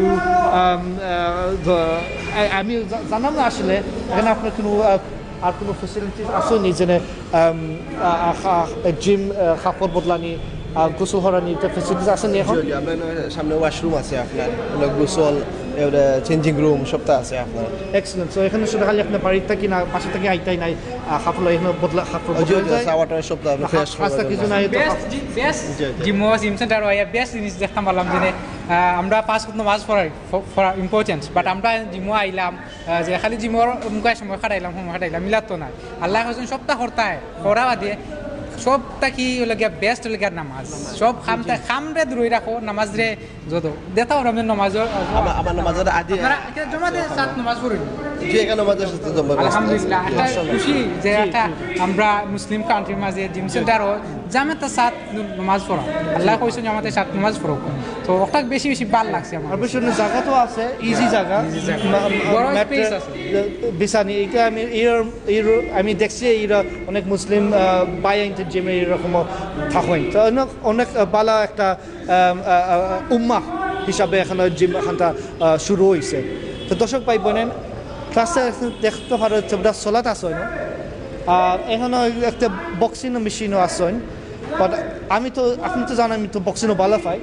আমি জানাম না আসলে এখানে আপনার কোনো আর কোনো ফেসিলিটিস আসেনি যেনে জিম কাপড় বদলানি গোসল হরানি ফেসিলিটিস আসেনি এখন সামনে ওয়াশরুম আছে আপনার গোসল চেঞ্জিং রুম সবটা আছে আপনার এক্সেলেন্ট সো এখানে শুধু খালি আপনার বাড়ির থাকি না পাশে থেকে আইতাই নাই কাপড় এখানে কাপড় ওয়াটার সবটা ফ্রেশ রাস্তা কিছু নাই জিম সেন্টার বেস্ট জিনিস দেখতাম পারলাম যে আমরা 5 ওয়াক্ত নামাজ পড়াই ইম্পর্টেন্ট বাট আমরা জিমও আইলাম যে খালি জিমর মুখায় সময় খাটাইলাম মিলাত তো নাই আল্লাহ হোসেন সবটা হরতায় করা বাদে সবটা কি গিয়া বেস্ট হলে গিয়া নামাজ সব খামরে দূরে রাখো নামাজ রে যত দেখাও রমজান নামাজর আমার নামাজের আদি জমা দে সাত নামাজ পড়ি যে এখানে নামাজের সাথে জমা আলহামদুলিল্লাহ একটা খুশি যে একটা আমরা মুসলিম কান্ট্রির মাঝে জিম সেন্টারও জামাতে সাত নামাজ পড়া আল্লাহ কইছেন জামাতে সাত নামাজ পড়ো তো ওটা বেশি ভালো লাগছে আমার আর বেশি জায়গা তো আছে ইজি জায়গা বড় স্পেস আছে বিসানি এটা আমি দেখছি এরা অনেক মুসলিম বাইরে জিমে এরকম থাকেন তো অনেক ভালো একটা উম্মাহ হিসাবে এখানে জিম এখানটা শুরু হয়েছে তো দর্শক ভাই বোনেন ক্লাসে দেখতে পারো যেটা চলাত আছে না আর এখানে একটা বক্সিং মেশিনও আছে বাট আপনি তো জানেন আমি তো বক্সিংও ভালো পাই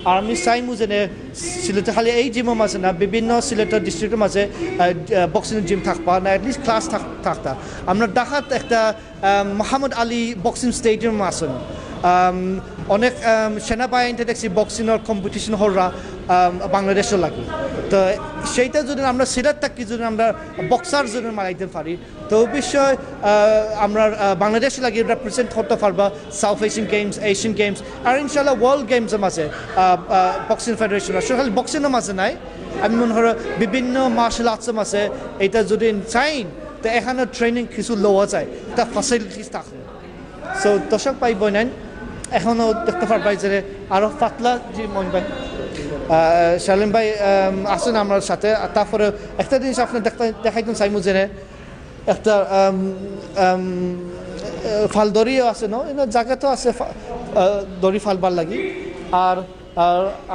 আর আমি চাইমু যেনে সিলেটে খালি এই জিমের মাঝে না বিভিন্ন সিলেটের ডিস্ট্রিক্টের মাঝে বক্সিং জিম থাকবা না এটলিস্ট ক্লাস থাকতা আমরা ঢাকাত একটা মোহাম্মদ আলী বক্সিং স্টেডিয়াম আছেন অনেক সেনাবাহিনীতে দেখছি বক্সিংয়ের কম্পিটিশন হররা বাংলাদেশের লাগে তো সেইটা যদি আমরা সিলেট থাকি যদি আমরা বক্সার যদি মারাইতে পারি তো অবশ্যই আমরা বাংলাদেশে লাগে রিপ্রেজেন্ট করতে পারবা South Asian Games Asian Games আর ইনশাল্লাহ ওয়ার্ল্ড গেমসের মাঝে বক্সিং ফেডারেশন আসলে খালি বক্সিংয়ের মাঝে নাই আমি মনে হয় বিভিন্ন মার্শাল আর্টসের মাঝে এটা যদি চাইন তো এখানে ট্রেনিং কিছু লওয়া যায় তা ফ্যাসিলিটিস থাকে সো দর্শক পাই বইনাইন এখনও দেখতে পারবাই যে আরও পাতলা যে মন ভাই শালিম ভাই আসেন আমার সাথে তারপরে একটা জিনিস আপনি দেখাইতেন চাইমু যে একটা ফাল দড়িও আছে ন জায়গা তো আছে দড়ি ফালবার লাগি আর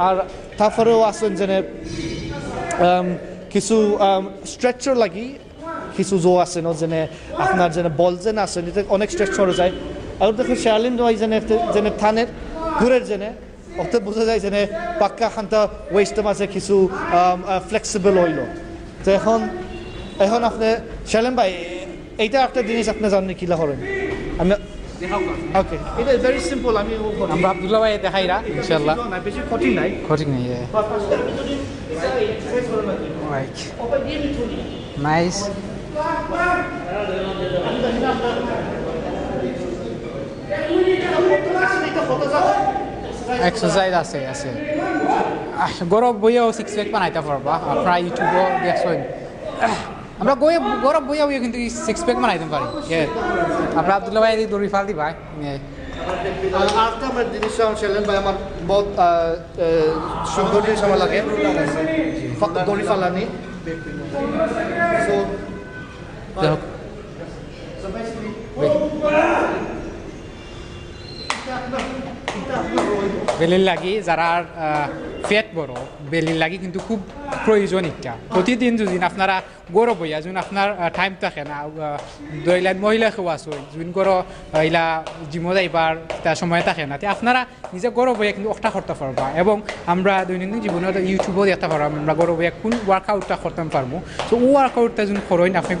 আর তারপরেও আসেন যে কিছু স্ট্রেচার লাগি কিছু জো আছে ন যে আপনার যে বল যে আছে অনেক স্ট্রেচ করা যায় আর দেখুন শালিম ভাই যেনে থানের ঘুরের জেনে অর্থে বোঝা যায় যে পাক্কা খান্তা ওয়েস্টের মাঝে কিছু ফ্লেক্সিবল হইল। তো এখন আপনি শালেম ভাই এইটা একটা জিনিস আপনি জানেন কিলা করেন আমি ওকে এটা ভেরি সিম্পল আমি আমরা আব্দুল্লাহ ভাই দেখাইরা ইনশাআল্লাহ বেশি কঠিন নাই কঠিন নেই নাইস এক্সারসাইজ আছে আছে গরব বইয়াও 6 প্যাক বানাইতে পারবা আপনারা ইউটিউবও দেখছেন আমরা গরব বইয়াও কিন্তু 6 প্যাক বানাইতে পারি আমরা আব্দুল্লাহ ভাই দড়ি ফাল দিবা আরেকটা আমার জিনিস শালেম ভাই আমার বহুত সুন্দর জিনিস আমার লাগে দড়ি ফালানি সো বেলির লাগি যারা ফ্যাট বড় বেলির লাগি কিন্তু খুব প্রয়োজন একটা প্রতিদিন যদি আপনারা গরব হইয়া যখন আপনার টাইম থাকে না দইলা মহিলা খাওয়া আছে যখন গরো ইলা জিমো যাইবার তার সময় থাকে না আপনারা নিজে গরব হইয়া কিন্তু একটা করতে পারবা এবং আমরা দৈনন্দিন জীবনে ইউটিউবও দেখতে পারবো আমরা গরব হইয়া কোন ওয়ার্কআউটটা করতে পারবো তো ও ওয়ার্কআউটটা যখন করেন আপনি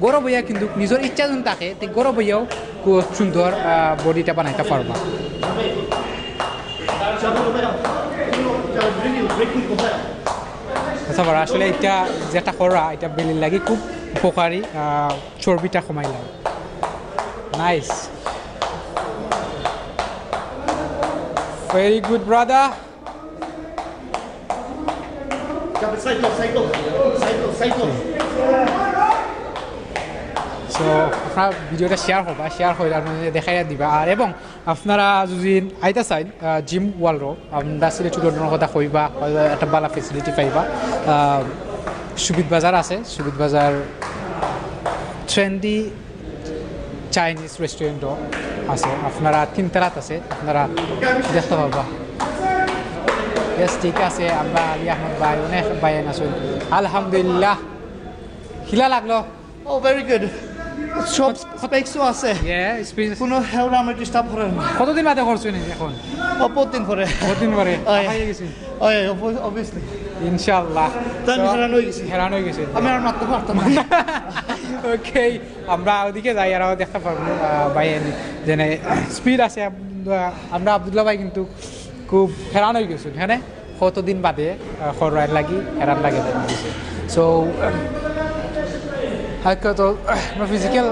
গরব হইয়া কিন্তু নিজের ইচ্ছা যখন থাকে তো গরব হইয়াও খুব সুন্দর বডিটা বানাইতে পারবা তারপর আসলে এটা যেটা করা এটা বেলির লাগি খুব উপকারী চর্বিটা কমাই লাগে nice very good brother so আপনার ভিডিওটা শেয়ার করবা শেয়ার করে দেখাই দিবা আর এবং আপনারা যদি আইতা চাই জিম ওয়ার্ল্ডও আমরা সিলেট লন্ডনের কথা কইবা একটা ভালো ফেসিলিটি পাইবা সুবিধ বাজার আছে সুবিধ বাজার ট্রেন্ডি চাইনিজ রেস্টুরেন্টও আছে আপনারা তিনতলাত আছে আপনারা দেখতে পারবা বেশ ঠিক আছে আমরা আলী আহমদ ভাই অনেক ভাইয়ান আছেন আলহামদুলিল্লাহ খিলা লাগলো ও ভেরি গুড সব স্পেক্সও আছে কোনো হেওরা আমরা ডিস্টার্ব করেন না কতদিন বাদে করছেন এখন বহুদিন পরে অবভিয়াসলি ইনশাআল্লাহ তাই হেরান হয়ে গেছে আমি আর মারতে পারতাম না ওকে আমরা ওদিকে যাই আর দেখতে পারবো ভাই যেনে স্পিড আছে আমরা আব্দুল্লাহ ভাই কিন্তু খুব হেরান হয়ে গেছেন হ্যাঁ কতদিন বাদে খরার লাগি হেরান লাগে সো হয়তো তো আমরা ফিজিক্যাল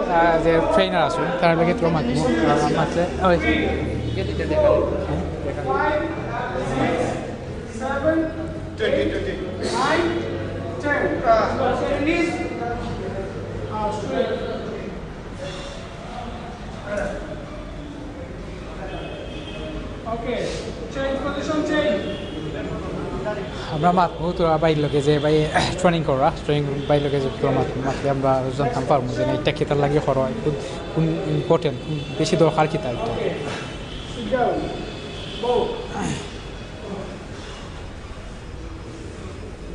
যে ট্রেনার আছেন তার লাগে তো মাত্রে আমরা মাতবো তোরা বাইর লোকে যে ভাই ট্রেনিং করা ট্রেনিং বাইর লোকে যে তোরা মাতলে আমরা জানতাম পারবো যে এটা খেতার লাগে খরা কোন ইম্পর্টেন্ট বেশি দরকার কিতা এটা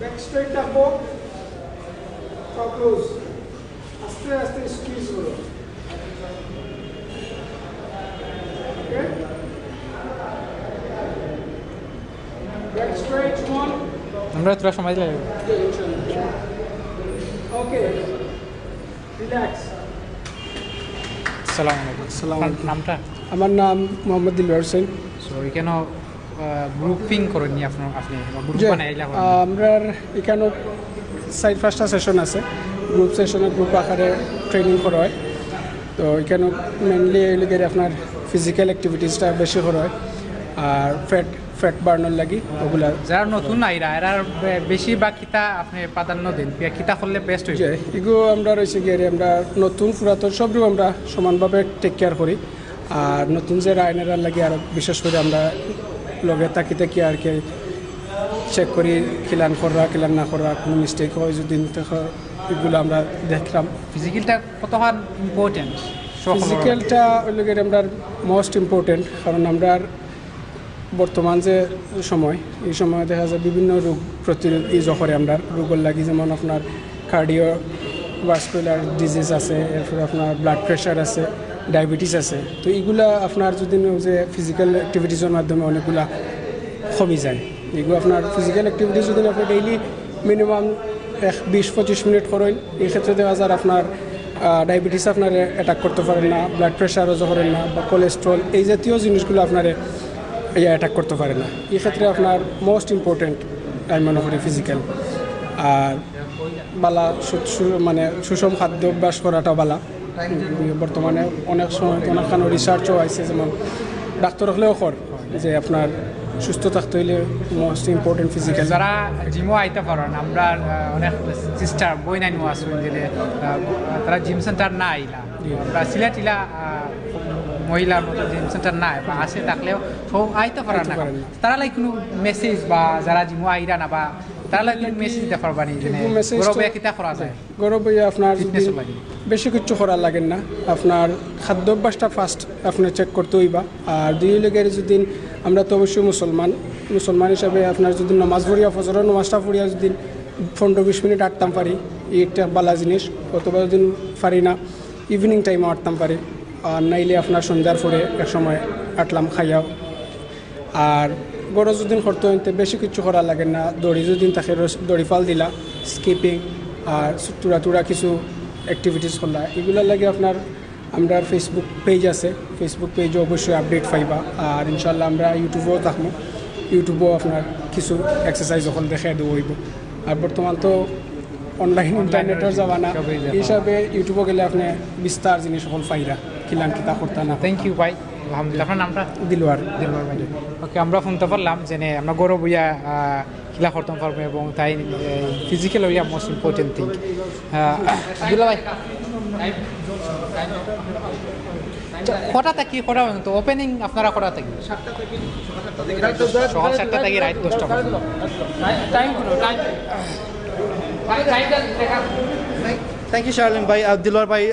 Back straight থাকবো ক্লোজ আস্তে আস্তে স্কুইজ করো ওকে ব্যাক স্ট্রেট ওয়ান আমরা তোরা সময় লাগে ওকে রিল্যাক্স আসসালামু আলাইকুম নামটা আমার নাম মোহাম্মদ দিলওয়ার হোসেন সো এখানে গ্রুপিং করেননি আপনি গ্রুপ বানাইলা আমরা এখানে সাইড ফার্স্টটা সেশন আছে গ্রুপ সেশনে গ্রুপ আকারে ট্রেনিং করা হয় তো এখানে মেনলি এগুলো আপনার ফিজিক্যাল অ্যাক্টিভিটিসটা বেশি করা হয় আর ফ্যাট বার্নার লাগি ওগুলা যারা নতুন আইরা এরা বেশি বা কিতা আপনি প্রাধান্য দেন কিতা করলে বেস্ট হইবে এগুলো আমরা রয়েছে গিয়ে আমরা নতুন পুরাতন সবগুলো আমরা সমানভাবে টেক কেয়ার করি আর নতুন যে আইনেরা লাগে আর বিশেষ করে আমরা লগে তাকিতে কি আর কি চেক করি খিলান করা খিলান না করা কোনো মিস্টেক হয় যদি এগুলো আমরা দেখলাম ফিজিক্যালটা কতক্ষণ ইম্পর্টেন্ট ফিজিক্যালটা ওই লগে আমরা মোস্ট ইম্পর্টেন্ট কারণ আমরা বর্তমান যে সময় এই সময় দেখা যায় বিভিন্ন রোগ প্রতিরোধ করে আমরা রোগের লাগি যেমন আপনার কার্ডিও ভাস্কুলার ডিজিজ আছে এরপরে আপনার ব্লাড প্রেশার আছে ডায়াবেটিস আছে, তো এইগুলা আপনার যদি যে ফিজিক্যাল অ্যাক্টিভিটিসের মাধ্যমে অনেকগুলা কমে যায়। এগুলো আপনার ফিজিক্যাল অ্যাক্টিভিটিস যদি আপনি ডেইলি মিনিমাম 20-25 মিনিট করেন, এই ক্ষেত্রে দেখা যায় আপনার ডায়াবেটিস আপনার অ্যাটাক করতে পারেন না, ব্লাড প্রেশারও করেন না, বা কোলেস্ট্রল এই জাতীয় জিনিসগুলো আপনার অ্যাটাক করতে পারে না। এই ক্ষেত্রে আপনার মোস্ট ইম্পর্টেন্ট আমি মনে করি ফিজিক্যাল। আর বালা মানে সুষম খাদ্য অভ্যাস করাটা বালা। বর্তমানে অনেক সময় অনেকখানো রিসার্চও আছে, যেমন ডাক্তার হলেও কর যে আপনার সুস্থ থাকতে হইলে মোস্ট ইম্পর্টেন্ট ফিজিক্যাল। যারা জিমও আইতে পারেন, আমরা অনেক সিস্টার বই নাইনও আসুন যে তারা জিম সেন্টার না আইলা, আমরা সিলেটিলা মহিলার মতো জিম সেন্টার না বা আসে থাকলেও সব আইতে পারেন না, তারা লাইক কোনো মেসেজ বা যারা জিমও আইরা না বা তারা লাইক মেসেজ দিতে পারবানি যে গৌরব কিতা করা যায়? গৌরব আপনার বেশি কিছু করার লাগেন না, আপনার খাদ্যাভ্যাসটা ফার্স্ট আপনার চেক করতে হইবা। আর দুই লেগের যদি আমরা তো অবশ্যই মুসলমান হিসাবে আপনার যদি নামাজ পড়িয়া ফজরের নামাজটা পড়িয়া যদি 15-20 মিনিট আটতাম পারি, এই একটা বালা জিনিস। অথবা যদি পারি না ইভিনিং টাইমে আটতাম পারি, আর নাইলে আপনার সন্ধ্যার পরে এক সময় আটলাম খাইয়াও। আর বড় যদি করতে হইতে বেশি কিছু করার লাগে না, দড়ি যদি থাকে দড়ি ফাল দিলা, স্কিপিং আর টুরা কিছু অ্যাক্টিভিটিস করলা, এগুলোর লাগে আপনার আমরা ফেসবুক পেজ আছে, ফেসবুক পেজে অবশ্যই আপডেট পাইবা। আর ইনশাল্লাহ আমরা ইউটিউবেও থাকবো, ইউটিউবেও আপনার কিছু এক্সারসাইজ সকল দেখাই দেবো হইব। আর বর্তমান তো অনলাইন ইন্টারনেটের জামানা, হিসাবে ইউটিউবে গেলে আপনি বিস্তার জিনিস সকল পাইরা কিলাম কিতা করতে না। থ্যাংক ইউ ভাই, আলহামদুলিল্লাহ। আপনার নামটা? দিলওয়ার ভাই। ওকে, আমরা শুনতে পারলাম যে আমরা গৌরব হইয়া খেলা করতে পারবো এবং তাই ফিজিক্যাল হইয়া মোস্ট ইম্পর্টেন্ট থিং। দিলা ভাই কটা থেকে কটা পর্যন্ত ওপেনিং আপনারা কটা থেকে? সকাল 7টা থেকে রাত 10টা পর্যন্ত। থ্যাংক ইউ শাহলিম ভাই। দিলওয়ার ভাই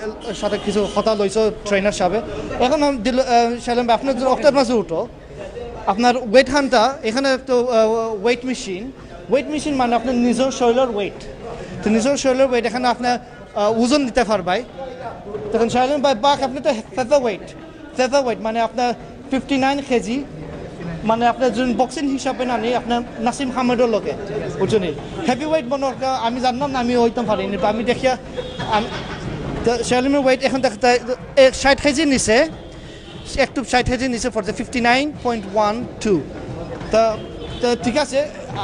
সাথে কিছু কথা লইছো ট্রেনার সাহেব। এখন শাহলিম ভাই আপনার অক্টার মাঝে উঠো, আপনার ওয়েট হানটা এখানে একটা ওয়েট মেশিন মানে আপনার নিজের শরীরের ওয়েট, তো নিজের শরীরের ওয়েট এখানে আপনার ওজন দিতে পারবাই। তখন শাহলিম ভাই বাক আপনি তো ফেফা ওয়েট মানে আপনার 59 কেজি, মানে আপনার যদি বক্সিং হিসাবে না নিই আপনার নাসিম হামিদের লোকে বুঝছেন। হেভি ওয়েট মনে আমি জানলাম না, আমি হইতাম পারিনি, আমি দেখিয়া শাহলিমের ওয়েট এখন দেখতে 60 কেজি নিচে, একটু 60 কেজি নিচে পড়ছে 59.12। তো ঠিক আছে।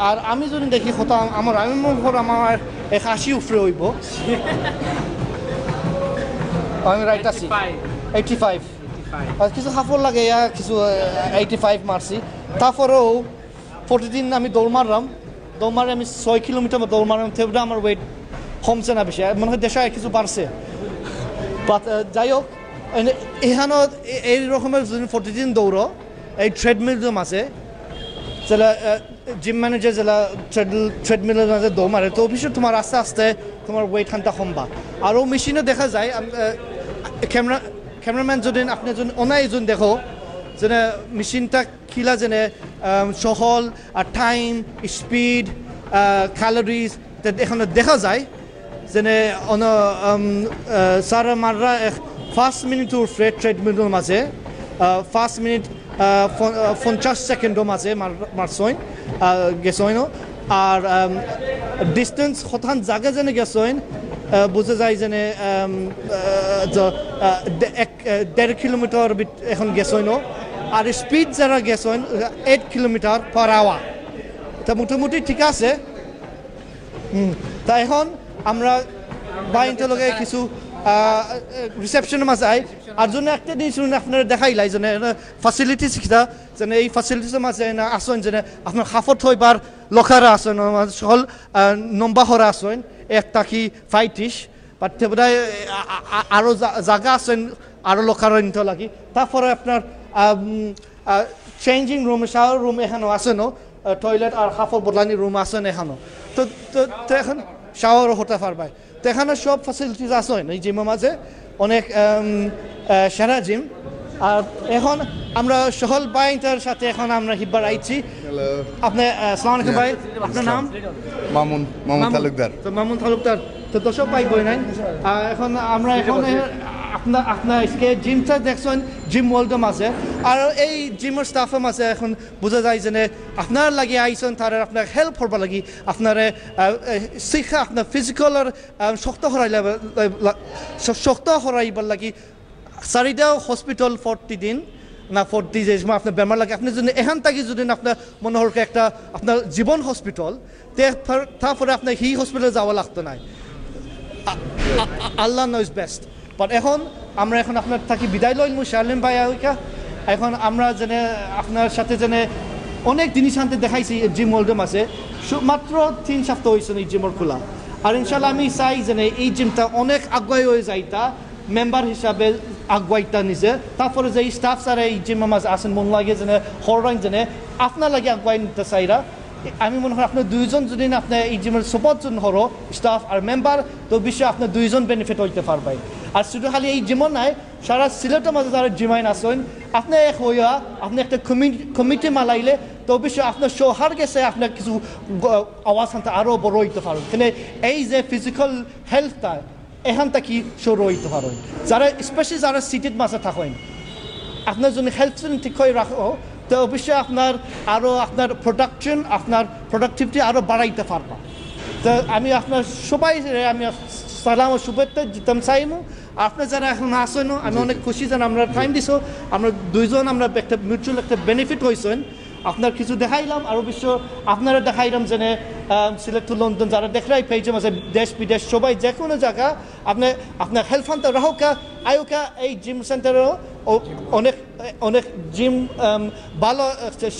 আর আমি যদি দেখি কত আমার আমার 81 উপরে হইব, আমি রাইট আছি 85। আর কিছু হাফর লাগে, কিছু 85 মারছি। তারপরেও প্রতিদিন আমি দৌড় মারে আমি 6 কিলোমিটার দৌড় মারলাম, তেমনি আমার ওয়েট কমছে না বেশি, মনে হয় দেশে কিছু বাড়ছে। যাই হোক, এখানেও এই রকমের যদি প্রতিদিন দৌড়ো, এই ট্রেডমিল আছে যেটা জিম ম্যানেজার যেটা ট্রেডমিলের মাঝে দৌড় মারে, তো অবশ্যই তোমার আস্তে আস্তে তোমার ওয়েট খানটা কমবা। আরও মেশিনে দেখা যায় ক্যামেরাম্যান যদি আপনি অনাই যদি দেখো যেন মেশিনটা খিলা যেন সহল আর টাইম স্পিড ক্যালোরিজ এখানে দেখা যায় যেন স্যার মাররা 5 মিনিট উঠে ট্রেডমিলের মাঝে 5 মিনিট 50 সেকেন্ডের মাঝে মারছইন গেছইন। আর ডিস্টেন্স কতখান জায়গা যেন গেছইন বোঝা যায় যেন 1.5 কিলোমিটার এখন গেছইন। আর স্পিড যারা গেছইন 8 কিলোমিটার পার আওয়ার, তা মোটামুটি ঠিক আছে। তা এখন আমরা বাইনতে লগে কিছু রিসেপশনের মাঝে আই। আর জন্য একটা জিনিস আপনারা দেখাইলাই যেন ফ্যাসিলিটিস কিটা যেন এই ফ্যাসিলিটিসের মাঝে না আসেন যেন আপনার হাফত হইবার লখারা আসেন সকল নম্বা হরা আসেন 1 টাকি 35, বাট বোধহয় আরও জায়গা আছেন আরও লখারা নিতে লাগি। তারপরে আপনার চেঞ্জিং রুম শাওয়ার রুম এখানেও আসেনও, টয়লেট আর হাফত বদলানি রুম আসেন এখানেও। তো এখন শাওয়ারও হতে পারবাই। তো এখানে সব ফ্যাসিলিটিস আসেন এই জিমের মাঝে, অনেক সেরা জিম। আর এখন আমরা সহল বাইটার সাথে এখন আমরা হিব্বার আইছি। আপনি আসসালামু আলাইকুম ভাই, আপনার নাম? মামুন তালুকদার। তো মামুন তালুকদার তো দর্শক ভাই বই নাই। এখন আমরা এখন আপনার আজকে জিমটা দেখছেন জিম ওয়ার্ল্ডের মাঝে আর এই জিমের স্টাফের মাঝে এখন বোঝা যায় যে আপনার লাগে আইসন তার আপনার হেল্প করবার লাগি আপনার শিক্ষা আপনার ফিজিক্যাল শক্ত হরাইবার লাগি 4টা হসপিটাল 40 দিন না 40 days আপনার বেমার লাগে আপনি যদি এখান থেকে যদি আপনার মনে হল একটা আপনার জীবন হসপিটাল তারপরে আপনার হি হসপিটালে যাওয়া লাগতো না আল্লাহ নোজ বেস্ট বাট এখন আমরা এখন আপনার থাকি বিদায় লইল শারলিন ভাই এখন আমরা যেন আপনার সাথে যেন অনেক জিনিস আনতে দেখাইছি জিম ওয়ার্ল্ডের মাঝে মাত্র 3 সপ্তাহ হয়েছে এই জিমের খোলা আর ইনশাল্লাহ আমি চাই যে এই জিমটা অনেক আগুয়াই হয়ে যাইতা মেম্বার হিসাবে আগুয়াইতা নিজে তারপরে যে স্টাফ যারা এই জিমের মাঝে আসেন মন লাগে যে হরাইন যেন আপনার লাগে আগুয়াই নিতে চাইরা আমি মনে হয় আপনার দুইজন যদি আপনার এই জিমের সবজন হরো স্টাফ আর মেম্বার তো বিষয়ে আপনার দুইজন বেনিফিট হইতে পারবেন আর শুধু খালি এই জিমও নাই সারা সিলেটের মাঝে যারা জিমাইন আসেন আপনি এক হইয়া আপনি একটা কমিটি মালাইলে তো বিষয়ে আপনার শোহার গেছে আপনার কিছু আওয়াজ আনতে আরও বড় হইতে পারেন কিন্তু এই যে ফিজিক্যাল হেলথটা এখান থেকে শুরু হইতে পারেন যারা স্পেশালি যারা সিটির মাঝে থাকেন আপনার জন্য হেলথ ঠিক করে রাখো তো অবশ্যই আপনার আরও আপনার প্রোডাকশন আপনার প্রোডাক্টিভিটি আরও বাড়াইতে পারবা তো আমি আপনার সবাই আমি সালাম ও শুভেচ্ছা দিতাম চাইমু আপনার যারা এখন আসেন আমি অনেক খুশি যেন আমরা টাইম দিছো আমরা দুইজন আমরা একটা মিউচুয়াল একটা বেনিফিট হয়েছেন আপনার কিছু দেখাইলাম আর অবশ্য আপনারা দেখাইলাম যে সিলেট টু লন্ডন যারা দেখলাই পেয়েছে মাঝে দেশ বিদেশ সবাই যে কোনো জায়গা আপনার হেল্প আনতে রাহকা আয়োকা এই জিম সেন্টারেও অনেক অনেক জিম ভালো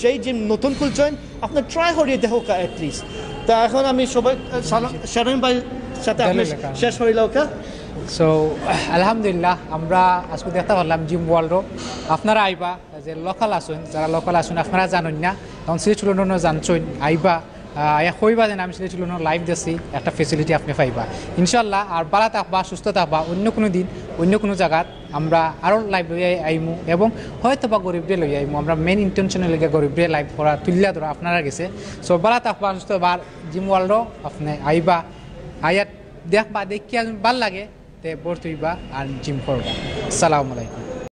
সেই জিম নতুন খুলছেন আপনার ট্রাই করিয়ে দেখোকা অ্যাটলিস্ট তা এখন আমি সবাই শারমিন ভাই সাথে আপনি শেষ হইল ওকা সো আলহামদুলিল্লাহ আমরা আজকে দেখতে পারলাম জিম ওয়ার্ল্ডও আপনারা আইবা যে লোকাল আসুন যারা লোকাল আসুন আপনারা জানুন না তখন সিলেট লন্ডনও জানছেন আইবা কইবা যেন আমি সিলেট লন্ডন লাইভ দিচ্ছি একটা ফেসিলিটি আপনি পাইবা ইনশাল্লাহ আর ভালো থাকবা সুস্থ থাকবা অন্য কোনো দিন অন্য কোনো জায়গাত আমরা আরও লাইভ লই আইমু এবং হয়তো বা গরিবরে লই আইমু আমরা মেন ইন্টেনশনে লেগে গরিবরে লাইভ করা তুলিয়া ধরা আপনারা গেছে সো ভালো থাকবা সুস্থ বার জিম ওয়ার্ল্ডও আপনি আইবা আয়াত দেখবা দেখিয়া ভাল লাগে তে ভর্তি হইবা আর জিম করবা আসসালামু আলাইকুম